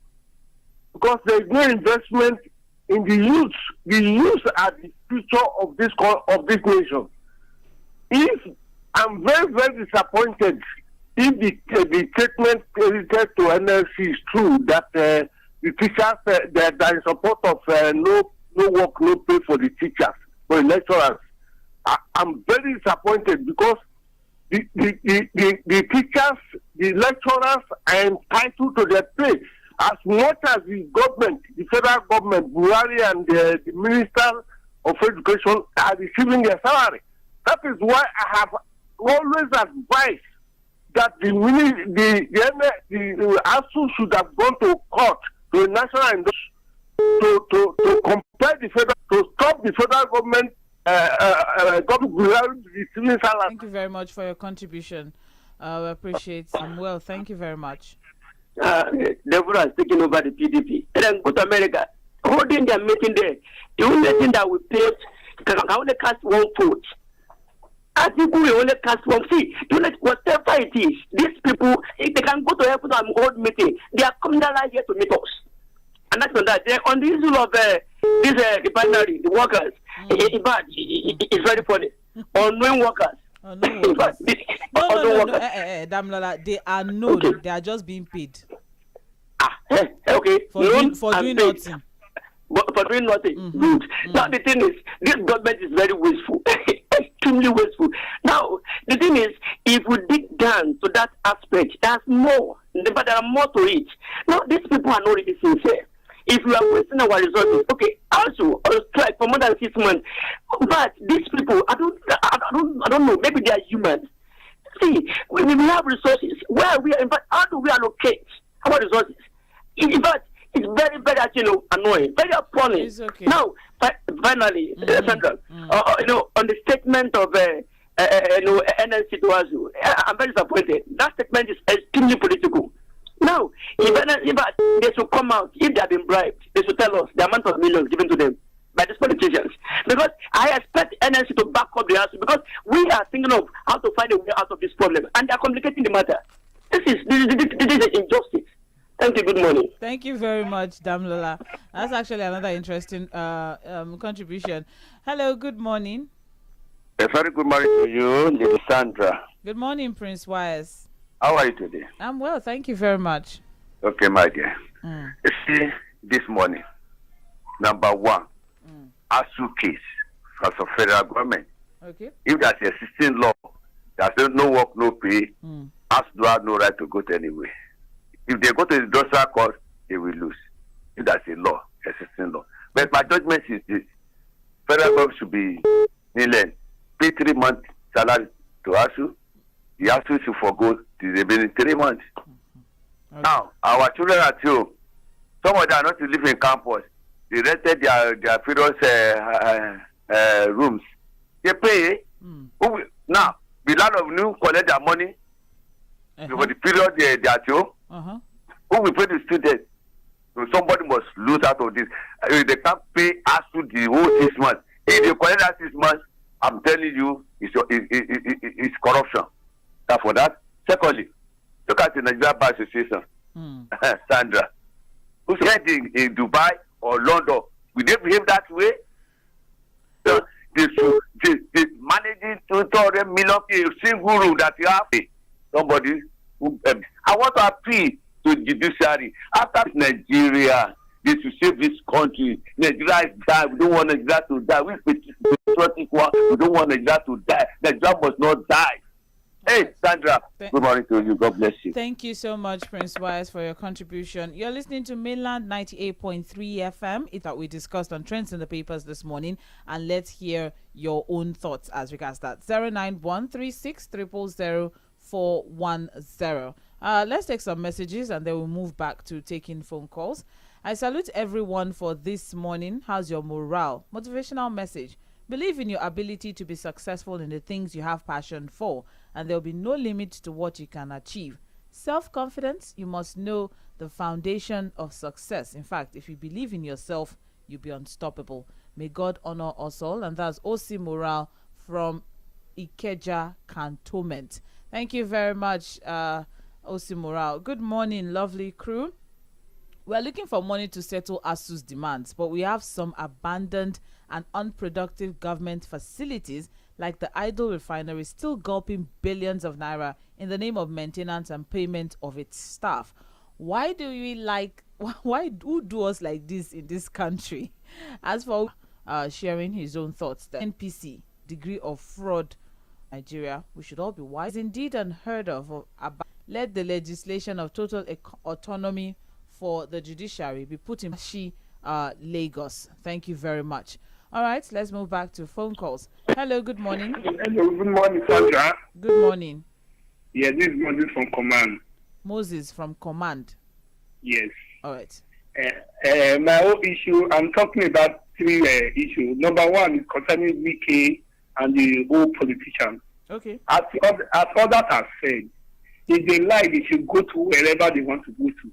because there is no investment in the youth. The youth are the future of this nation. If I'm very, very disappointed if the statement credited to NLC is true that the teachers that are in support of no work, no pay for the teachers, for the lecturers, I'm very disappointed because the teachers, the lecturers are entitled to their pay as much as the government, the federal government, Buhari and the Minister of Education are receiving their salary. That is why I have always advised that the ASU should have gone to court, to the national and to compare the federal, to stop the federal government receiving salary. Thank you very much for your contribution. We appreciate it. Well, thank you very much. Deborah is taking over the PDP. And then go to America, holding their meeting there. The only thing that we paid can only cast one vote. I think we only cast one. See, whatever it is, these people, if they can go to airport and hold meeting, they are coming down here to meet us. And that's on that. On the issue of this refinery, the workers, it's very funny. Unknown workers. No, Damlola, they are known. Okay. They are just being paid. Okay. For doing nothing. For doing nothing. Good. Now the thing is, this government is very wasteful. Extremely wasteful. Now, the thing is, if we dig down to that aspect, there's more. But there are more to it. Now, these people are not really sincere. If we are wasting our resources, okay, also on strike for more than 6 months. But these people, I don't know, maybe they are humans. See, when we have resources, where we are, in fact, how do we allocate our resources? In fact, it's very, very, annoying, very appalling. Okay. Now, finally, Sandra, on the statement of NLC to ASU, I'm very disappointed. That statement is extremely political. Now, if they should come out, if they have been bribed, they should tell us the amount of millions given to them by these politicians. Because I expect NSC to back up the answer, because we are thinking of how to find a way out of this problem, and they are complicating the matter. This is an injustice. Thank you. Good morning. Thank you very much, Damlola. That's actually another interesting contribution. Hello, good morning. A very good morning to you, Lady Sandra. Good morning, Prince Wise. How are you today? I'm well, thank you very much. Okay, my dear. You see, this morning, number one, ASU case as a federal government. Okay. If there's a existing law that says no work, no pay, ASU do have no right to go to anywhere. If they go to the industrial court, they will lose. If there's a law, existing law. But my judgment is this: federal government should be mainland, pay 3 months salary to ASU. The ASU should forgo the remaining 3 months. Okay. Now, our children at home, some of them are not to live in campus. They rented their various rooms. They pay. Now, the landlord will collect their money for the period they are at home. Who will pay the students? So somebody must lose out of this. If they can't pay ASU the whole 6 months, if they collect that 6 months, I'm telling you, it's corruption. Now for that. Secondly, look at the Nigeria Bar Association. Sandra, who's head in Dubai or London, will they behave that way? So, the managing 200 million a single room that you have. Somebody who I want to appeal to the judiciary. After Nigeria, they should save this country. Nigeria is dying. We don't want Nigeria to die. We don't want Nigeria to die. Nigeria must not die. Hey, Sandra, good morning to you. God bless you. Thank you so much, Prince Wise, for your contribution. You're listening to Mainland 98.3 FM. It's that we discussed on trends in the papers this morning, and let's hear your own thoughts as regards that. 09136000410. Let's take some messages, and then we'll move back to taking phone calls. I salute everyone for this morning. How's your morale? Motivational message. Believe in your ability to be successful in the things you have passion for, and there will be no limit to what you can achieve. Self-confidence, you must know the foundation of success. In fact, if you believe in yourself, you'll be unstoppable. May God honor us all. And that's OC Morale from Ikeja Cantonment. Thank you very much, OC Morale. Good morning, lovely crew. We're looking for money to settle ASU's demands, but we have some abandoned and unproductive government facilities like the idle refinery still gulping billions of naira in the name of maintenance and payment of its staff. Why do us like this in this country? As for sharing his own thoughts, the NPC, degree of fraud, Nigeria, we should all be wise. Indeed unheard of let the legislation of total autonomy for the judiciary be put in Lagos. Thank you very much. All right, let's move back to phone calls. Hello, good morning. Hello, good morning, Sandra. Good morning. Yeah, this is Moses from Command. Moses from Command. Yes. All right. My whole issue, I'm talking about 3 issues. Number 1 is concerning VK and the whole politicians. Okay. As others have said, if they like, they should go to wherever they want to go to.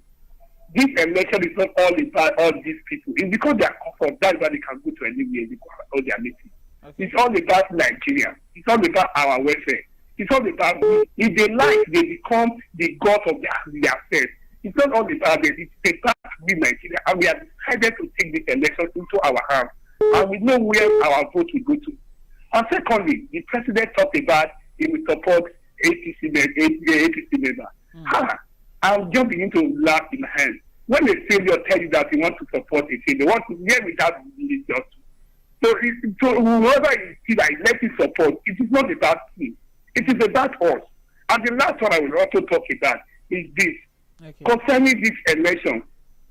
This election is not all about all these people. It's because they are comfort. That's why they can go to anywhere and all their meetings. Okay. It's all about Nigeria. It's all about our welfare. It's all about if they like, they become the god of their affairs. It's not all about them. It's about Nigeria, and we have decided to take this election into our hands, and we know where our vote will go to. And secondly, the president talked about he will support APC member. I'm just beginning to laugh in my hand. When a failure tell you that you want to support a failure, they want to hear without really just. So whoever you see that let it support, it is not about him. It is about us. And the last one I will also talk about is this. Okay. Concerning this election,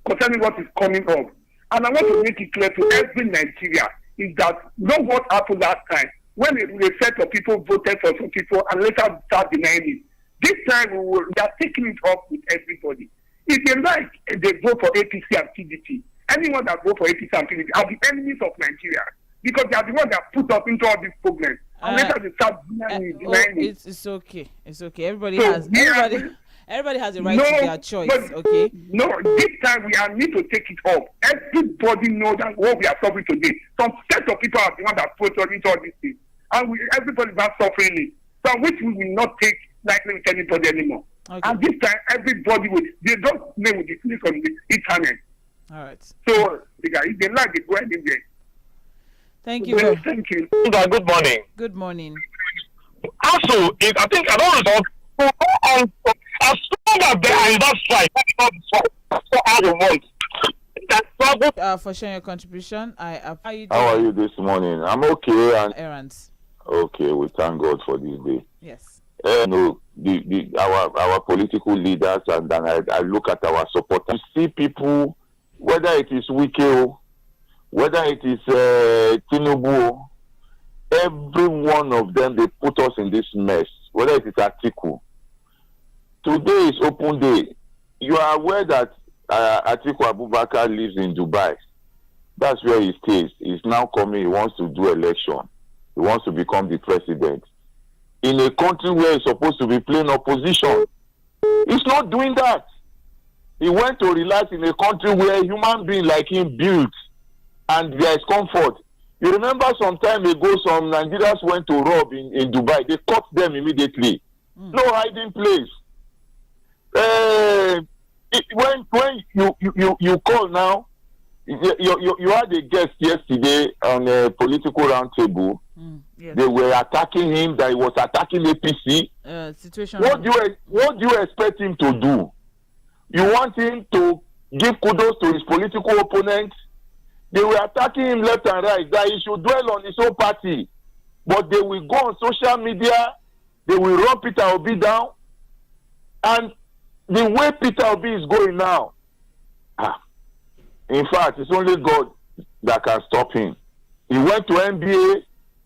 concerning what is coming up. And I want to make it clear to every Nigeria is that not what happened last time when a set of people voted for some people and later start denying it. This time we are taking it up with everybody. If they like, they vote for APC and PDP. Anyone that vote for APC and PDP are the enemies of Nigeria because they are the ones that put us into all these problems. And later they start denying it. It's okay. It's okay. Everybody has a right No, to their choice, but okay? no, this time we are need to take it up. Everybody knows that what we are suffering today. Some set of people are the ones that put us into all these things. And everybody is not suffering it. So which we will not take lightly with anybody anymore. Okay. And this time everybody will, they don't name with the finish on the internet. All right. So if they like, they go anywhere. Thank you. Well, thank you. Good morning. Good morning. Also, I think I don't know. As long as they are in that strike, so I don't want. For sharing your contribution, how you doing? How are you this morning? I'm okay. And Errands. okay, we thank God for this day. Yes. No, our political leaders, and then I look at our supporters. See people, whether it is Wike, whether it is Tinubu, every one of them, they put us in this mess. Whether it is Atiku. Today is open day. You are aware that Atiku Abubakar lives in Dubai. That's where he stays. He's now coming. He wants to do election. He wants to become the president. In a country where he's supposed to be playing opposition. He's not doing that. He went to relax in a country where human beings like him built and there is comfort. You remember some time ago, some Nigerians went to rob in Dubai. They caught them immediately. No hiding place. When you call now, you had a guest yesterday on a political roundtable. Yes. They were attacking him, that he was attacking APC. Situation. What do you expect him to do? You want him to give kudos to his political opponents? They were attacking him left and right, that he should dwell on his own party. But they will go on social media, they will run Peter Obi down. And the way Peter Obi is going now, in fact, it's only God that can stop him. He went to NBA,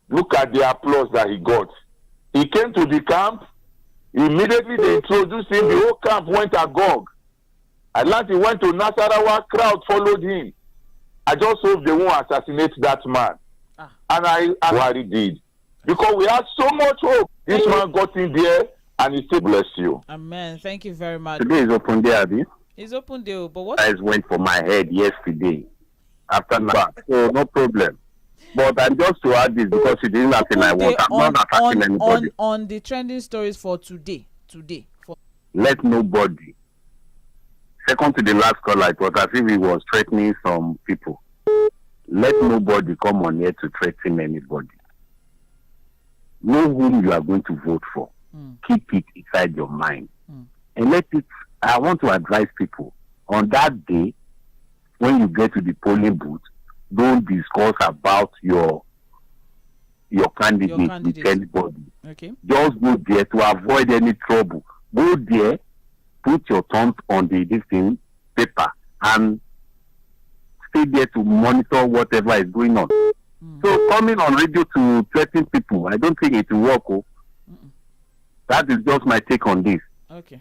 look at the applause that he got. He came to the camp, immediately they introduced him, the whole camp went agog. At last he went to Nasarawa, crowd followed him. I just hope they won't assassinate that man. And I worry did. Because we had so much hope. This man got in there and he still bless you. Amen. Thank you very much. Today is open day, Abi. It's open day, but what? Guys went for my head yesterday after back, so no problem. But I'm just to add this because it isn't nothing I want. I'm not attacking anybody. On the trending stories for today. Let nobody. Second to the last caller, it was as if he was threatening some people. Let nobody come on here to threaten anybody. Know whom you are going to vote for. Keep it inside your mind. And let it, I want to advise people, on that day, when you get to the polling booth, don't discuss about your candidate with anybody. Okay. Just go there to avoid any trouble. Go there, put your thumb on this thing, paper, and stay there to monitor whatever is going on. So coming on radio to threaten people, I don't think it will work. That is just my take on this. Okay.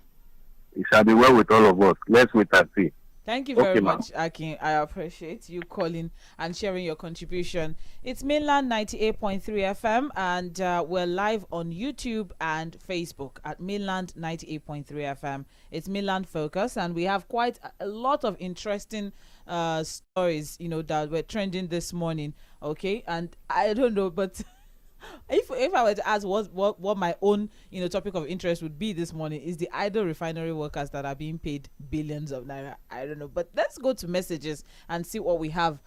It shall be well with all of us. Let's wait and see. Thank you very much, Akin. I appreciate you calling and sharing your contribution. It's Mainland 98.3 FM, and we're live on YouTube and Facebook at Mainland 98.3 FM. It's Mainland Focus, and we have quite a lot of interesting stories, that were trending this morning. Okay, and I don't know, but if I were to ask what my own topic of interest would be this morning, is the idle refinery workers that are being paid billions of naira. I don't know, but let's go to messages and see what we have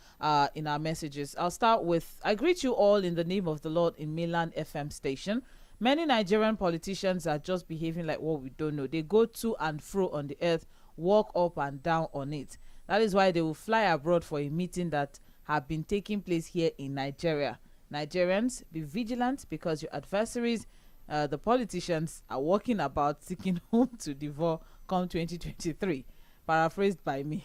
in our messages. I'll start with, I greet you all in the name of the Lord in Mainland FM station. Many Nigerian politicians are just behaving like what we don't know. They go to and fro on the earth, walk up and down on it. That is why they will fly abroad for a meeting that have been taking place here in Nigeria. Nigerians, be vigilant because your adversaries, the politicians, are walking about seeking whom to devour come 2023. Paraphrased by me.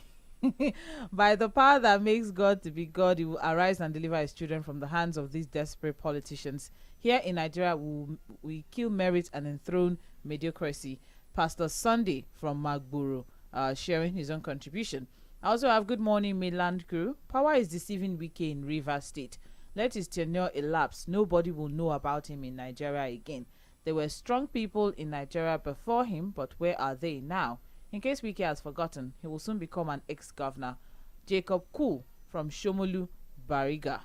By the power that makes God to be God, he will arise and deliver his children from the hands of these desperate politicians. Here in Nigeria, we kill merit and enthrone mediocrity. Pastor Sunday from Magburu sharing his own contribution. I also have good morning, Mainland crew. Power is deceiving Wike in Rivers State. Let his tenure elapse. Nobody will know about him in Nigeria again. There were strong people in Nigeria before him, but where are they now? In case Wike has forgotten, he will soon become an ex-governor. Jacob Cool from Shomolu, Bariga.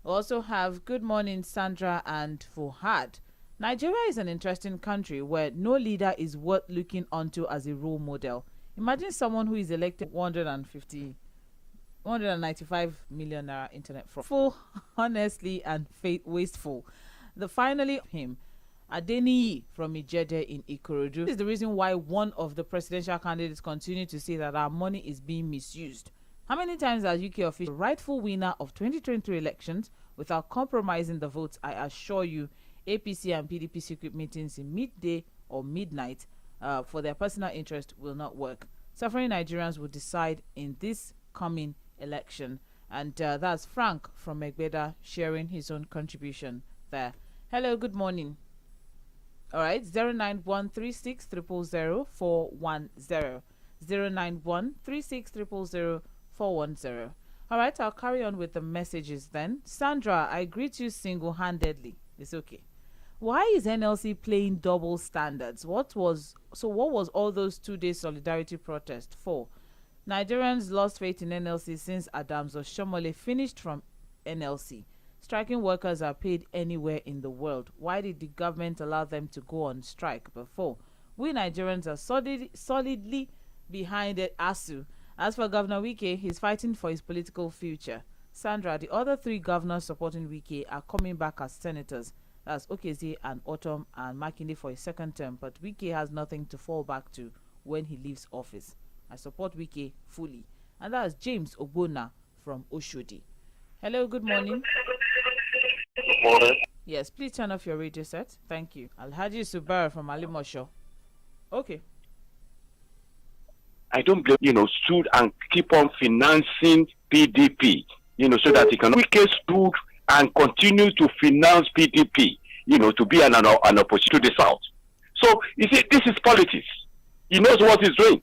We also have good morning, Sandra and Fuhad. Nigeria is an interesting country where no leader is worth looking onto as a role model. Imagine someone who is elected 195 million naira internet fraud. Full, honestly, and wasteful. Finally, him. Adeniyi from Ijede in Ikorodu. This is the reason why one of the presidential candidates continue to say that our money is being misused. How many times has UK official rightful winner of 2023 elections without compromising the votes? I assure you, APC and PDP secret meetings in midday or midnight for their personal interest will not work. Suffering Nigerians will decide in this coming election. And that's Frank from Egbeda sharing his own contribution there. Hello, good morning. All right, 09136 000 410. 09136 000 410. All right, I'll carry on with the messages then. Sandra, I greet you single-handedly. It's okay. Why is NLC playing double standards? What was all those 2-day solidarity protests for? Nigerians lost faith in NLC since Adams Oshomole finished from NLC. Striking workers are paid anywhere in the world. Why did the government allow them to go on strike before? We Nigerians are solidly behind ASU. As for Governor Wike, he's fighting for his political future. Sandra, the other 3 governors supporting Wike are coming back as senators. That's Okeze and Autumn and Makinde for his second term, but Wike has nothing to fall back to when he leaves office. I support Wike fully. And that's James Ogbonna from Oshodi. Hello, good morning. Good morning. Yes, please turn off your radio set. Thank you. Alhaji Subar from Alimosho. Okay. I don't blame, stood and keep on financing PDP, so that he can. Wike stood and continue to finance PDP, to be an opposition to the South. So, you see, this is politics. He knows what he's doing.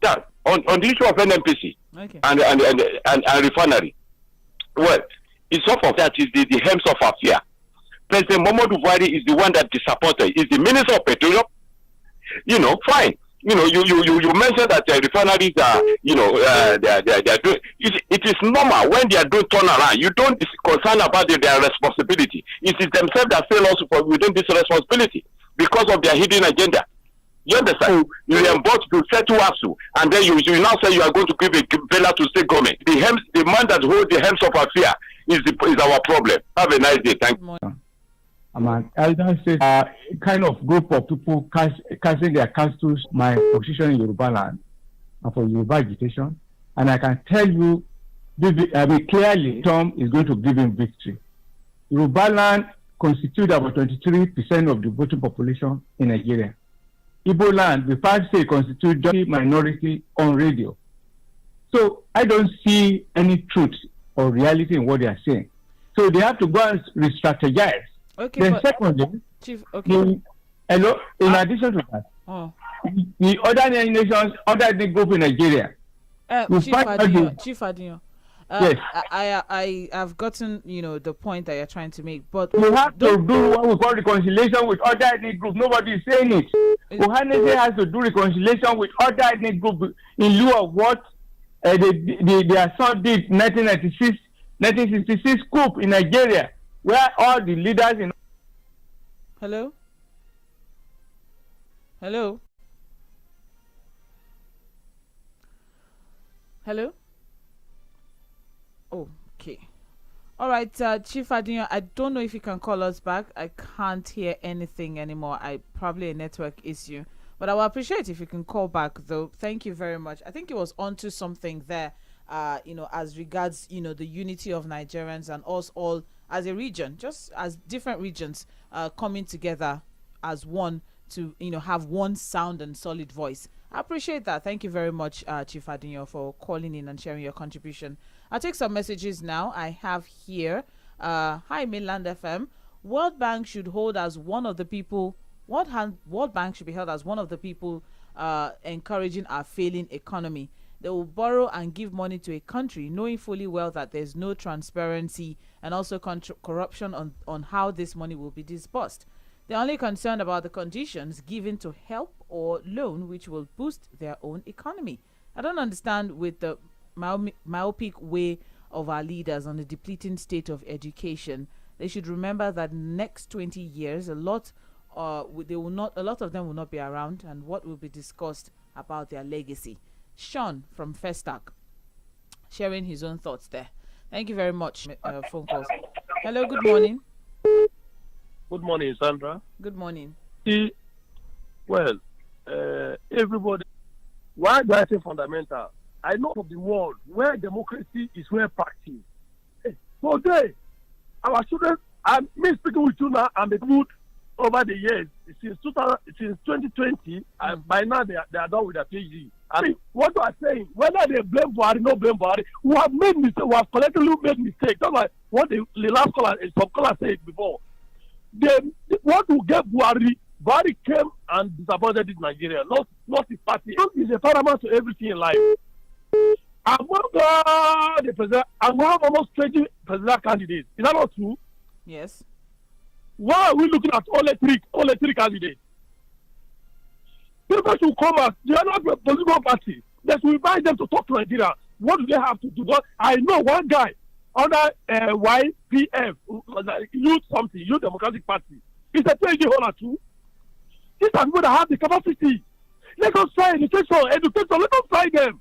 Yeah, on the issue of NMPC and refinery. Well, it's off of that is the hems of affair. President Muhammadu Buhari is the one that is supported. Is the Minister of Petroleum. Fine. You mentioned that refineries are, they are doing. It is normal when they are doing turnaround. You don't concern about their responsibility. It is themselves that fail also within this responsibility because of their hidden agenda. You understand? You are about to settle ASU, and then you now say you are going to give a bailout to state government. The man that holds the hems of affair is our problem. Have a nice day. Thank you. I'm an elder state kind of group of people casting their castles my position in Yoruba land and for Yoruba agitation. And I can tell you clearly Tom is going to give him victory. Yoruba land constitutes about 23% of the voting population in Nigeria. Igbo land, the 5 states constitute just minority on radio. So I don't see any truth or reality in what they are saying. So they have to go and re-strategize. Okay, then secondly, Chief, okay. In addition to that, the other nations, other ethnic group in Nigeria. Chief Adinyo. Yes. I have gotten, the point that you're trying to make, but we have to do what we call reconciliation with other ethnic groups. Nobody is saying it. Ohanese has to do reconciliation with other ethnic groups in lieu of what they assault did 1966 coup in Nigeria, where all the leaders in. Hello. Okay. All right, Chief Adinyo, I don't know if you can call us back. I can't hear anything anymore. Probably a network issue. But I will appreciate if you can call back, though. Thank you very much. I think it was onto something there, as regards, the unity of Nigerians and us all as a region, just as different regions coming together as one to, have one sound and solid voice. I appreciate that. Thank you very much, Chief Adinyo, for calling in and sharing your contribution. I'll take some messages now. I have here, hi, Mainland FM. World Bank should hold as one of the people, World Bank should be held as one of the people encouraging our failing economy. They will borrow and give money to a country knowing fully well that there's no transparency and also corruption on how this money will be disbursed. They're only concerned about the conditions given to help or loan which will boost their own economy. I don't understand with the myopic way of our leaders on the depleting state of education. They should remember that next 20 years, a lot of them will not be around, and what will be discussed about their legacy. Sean from Festac sharing his own thoughts there. Thank you very much. Phone calls. Hello, good morning. Good morning, Sandra. Good morning. Everybody, why do I say fundamental? I know of the world where democracy is well practiced. Today, our children, me speaking with you now, I'm a good over the years. Since 2020, by now they are done with their PhD. I mean, what do I say? Whether they blame Buhari, no blame Buhari, we have made mistakes, we have collectively made mistakes. That's like what the last caller, some caller said before. They want to get Buhari. Buhari came and disappointed this Nigeria, not his party. He's a paramount to everything in life. Among the president, and we have almost 20 presidential candidates. Is that not true? Yes. Why are we looking at all three candidates? People should come out. They are not a political party. They should invite them to talk to Nigeria. What do they have to do? But I know one guy under YPF, Youth Democratic Party. He's a PhD holder too. These are people that have the capacity. Let us try education. Let us try them.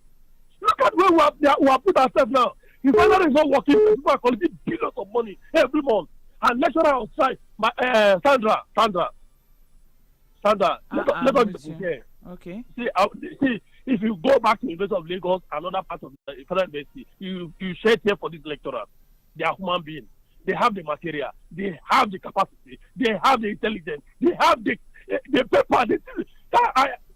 Look at where we have put ourselves now. If finally is not working, people are collecting billions of money every month. And lecturer outside, Sandra, let us be here. Okay. See, if you go back to the University of Lagos and other parts of the Federal University, you shed here for these lecturers. They are human beings. They have the material. They have the capacity. They have the intelligence. They have the paper.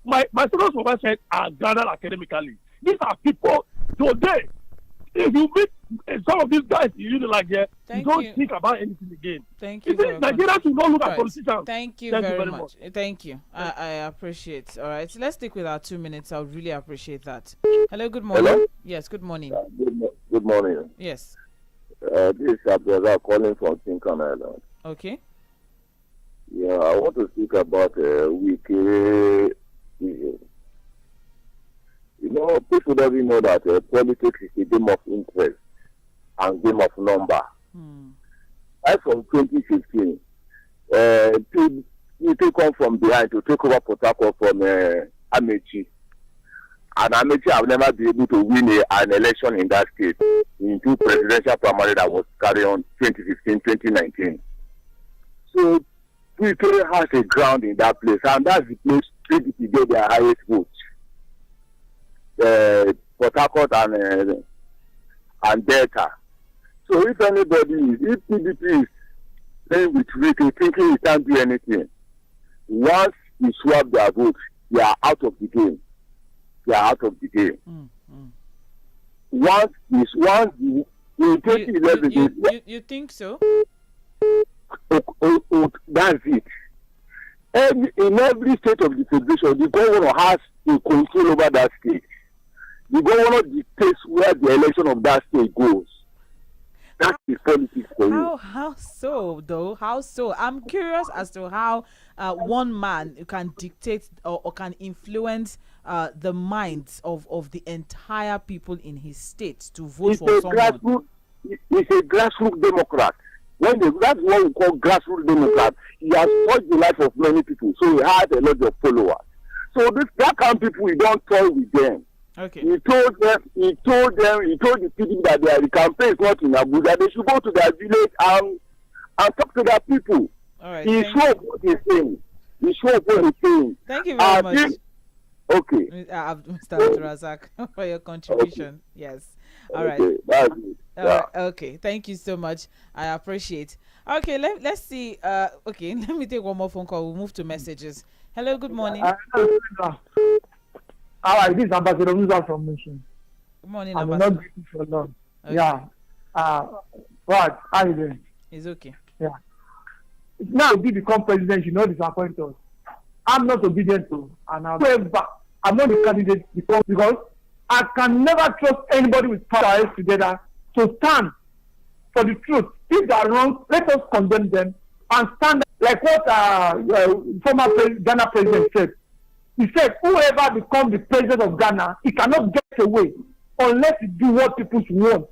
My students from my side are gathered academically. These are people today. If you meet some of these guys you like here, you don't think about anything again. Thank you. Nigeria should not look at politicians. Thank you very much. Thank you. I appreciate. All right, so let's stick with our 2 minutes. I would really appreciate that. Hello, good morning. Hello? Yes, good morning. Good morning. Yes. This is Abdullah calling from Tinkan Island. Okay. Yeah, I want to speak about wiki. You know, people doesn't know that politics is a game of interest and game of number. Right from 2015, people come from behind to take over Port Harcourt from Amechi. And Amechi have never been able to win an election in that state in two presidential primaries that was carried on 2015, 2019. So, people has a ground in that place, and that's the place PDP get their highest votes. Port Harcourt and Delta. So if PDP is playing with Ricky, thinking he can't do anything, once you swap their votes, they are out of the game. Once in 2011, you think so? That's it. In every state of the federation, the governor has a control over that state. The governor dictates where the election of that state goes. That is politics for you. How so, though? How so? I'm curious as to how one man can dictate or can influence the minds of the entire people in his state to vote for someone. He's a grassroots Democrat. That's what we call grassroots Democrat. He has touched the life of many people, so he has a lot of followers. So that kind of people, we don't toy with them. Okay. He told the people that the campaign is not in Abuja. They should go to their village and talk to their people. All right. He showed what he's saying. Thank you very much. Okay. Mr. Razak, for your contribution. Okay. Yes. All right. That's it. Right. Okay. Thank you so much. I appreciate. Okay. Let's see. Okay. Let me take one more phone call. We'll move to messages. Hello. Good morning. All right, this is Ambassador Musa from Mission. Good morning, I'm Ambassador. not greeting for long. Okay. Yeah. What? How you doing? It's okay. Yeah. Now, if you become president, you know disappoint us. I'm not obedient to, and I'm not the candidate because I can never trust anybody with power together to stand for the truth. If they are wrong, let us condemn them and stand like what former Ghana president said. He said, whoever becomes the president of Ghana, he cannot get away unless he do what people want.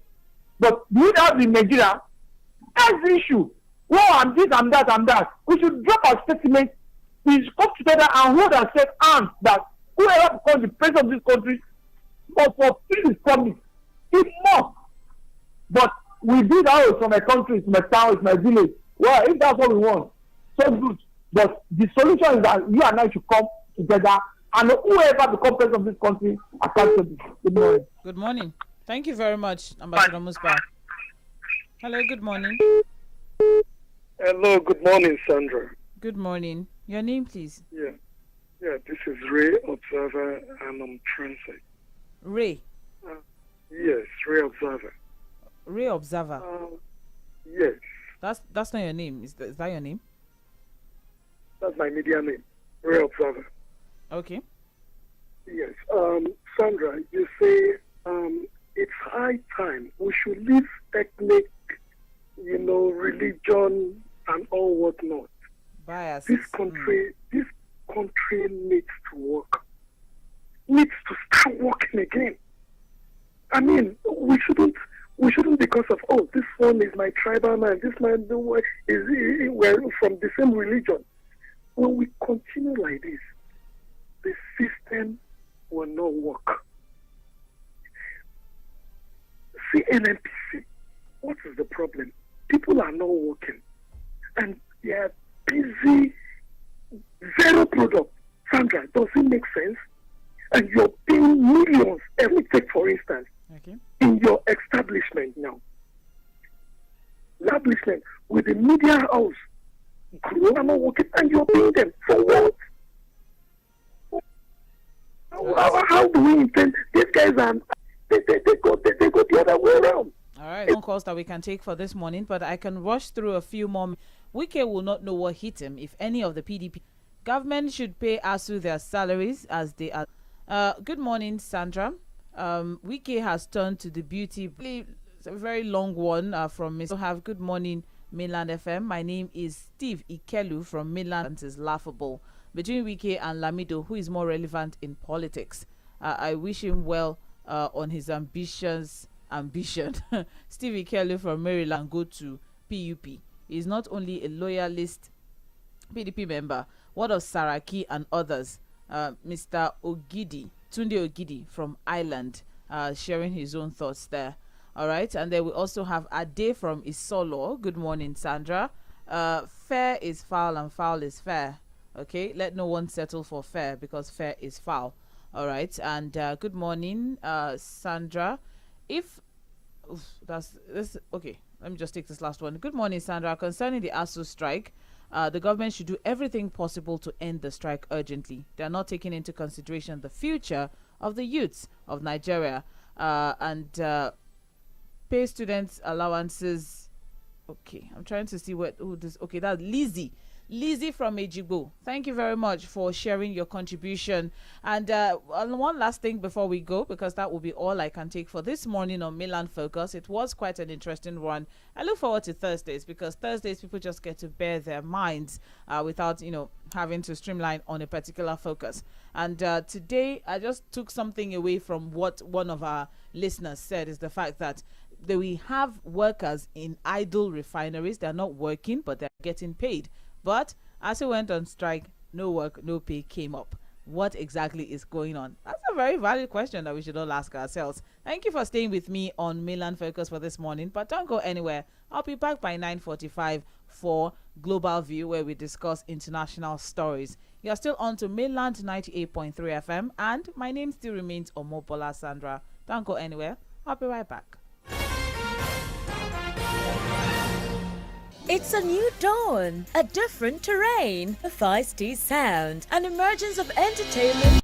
But we have in Nigeria, that's the issue. Well, I'm this, I'm that, I'm that. We should drop our statement. We should come together and hold ourselves arms that whoever becomes the president of this country must fulfill his promise. He must. But we did out from my country, it's my town, it's my village. Well, if that's what we want, so good. But the solution is that you and I should come together and whoever becomes president of this country accountable. Good morning. Good morning. Thank you very much, Ambassador Muspa. Hello, good morning. Hello, good morning, Sandra. Good morning. Your name, please? Yeah, this is Ray Observer, and I'm transit. Ray? Yes, Ray Observer. Ray Observer? Yes. That's not your name. Is that your name? That's my media name, Ray Observer. Okay. Yes. Sandra, you say it's high time we should leave ethnic, religion and all whatnot. Bias. This country needs to work. Needs to start working again. I mean, we shouldn't because of this one is my tribal man, this man is we're from the same religion. When we continue like this, the system will not work. See NNPC, what is the problem? People are not working and they are busy, zero product. Sandra, does it make sense? And you're paying millions. Let me take for instance, in your establishment now. Establishment with the media house, you are not working and you're paying them for what? How do we intend? These guys are they go the other way around. All right, phone calls that we can take for this morning, but I can rush through a few more. Wike will not know what hit him if any of the PDP. Government should pay ASU their salaries as they are. Good morning, Sandra. Wike has turned to the beauty. It's a very long one from Mr. Have good morning, Mainland FM. My name is Steve Ikelu from Mainland. It is laughable. Between Wike and Lamido, who is more relevant in politics? I wish him well on his ambition. Steve Ikelu from Maryland go to PUP. He is not only a loyalist PDP member. What of Saraki and others? Mr. Tunde Ogidi from Ireland, sharing his own thoughts there. All right, and then we also have Ade from Isolo. Good morning, Sandra. Fair is foul and foul is fair. Okay, let no one settle for fair because fair is foul. All right, and good morning, Sandra. Okay, let me just take this last one. Good morning, Sandra. Concerning the ASU strike, the government should do everything possible to end the strike urgently. They are not taking into consideration the future of the youths of Nigeria and pay students allowances. Okay, I'm trying to see who this. Okay, that's Lizzie. Lizzie from Ejigbo. Thank you very much for sharing your contribution. And one last thing before we go, because that will be all I can take for this morning on Mainland Focus. It was quite an interesting one. I look forward to Thursdays because Thursdays people just get to bear their minds without, having to streamline on a particular focus. And today I just took something away from what one of our listeners said, is the fact that we have workers in idle refineries. They're not working, but they're getting paid. But as we went on strike, no work, no pay came up. What exactly is going on? That's a very valid question that we should all ask ourselves. Thank you for staying with me on Mainland Focus for this morning, but don't go anywhere. I'll be back by 9:45 for Global View, where we discuss international stories. You're still on to Mainland 98.3 FM, and my name still remains Omobola Sandra. Don't go anywhere. I'll be right back. It's a new dawn, a different terrain, a feisty sound, an emergence of entertainment.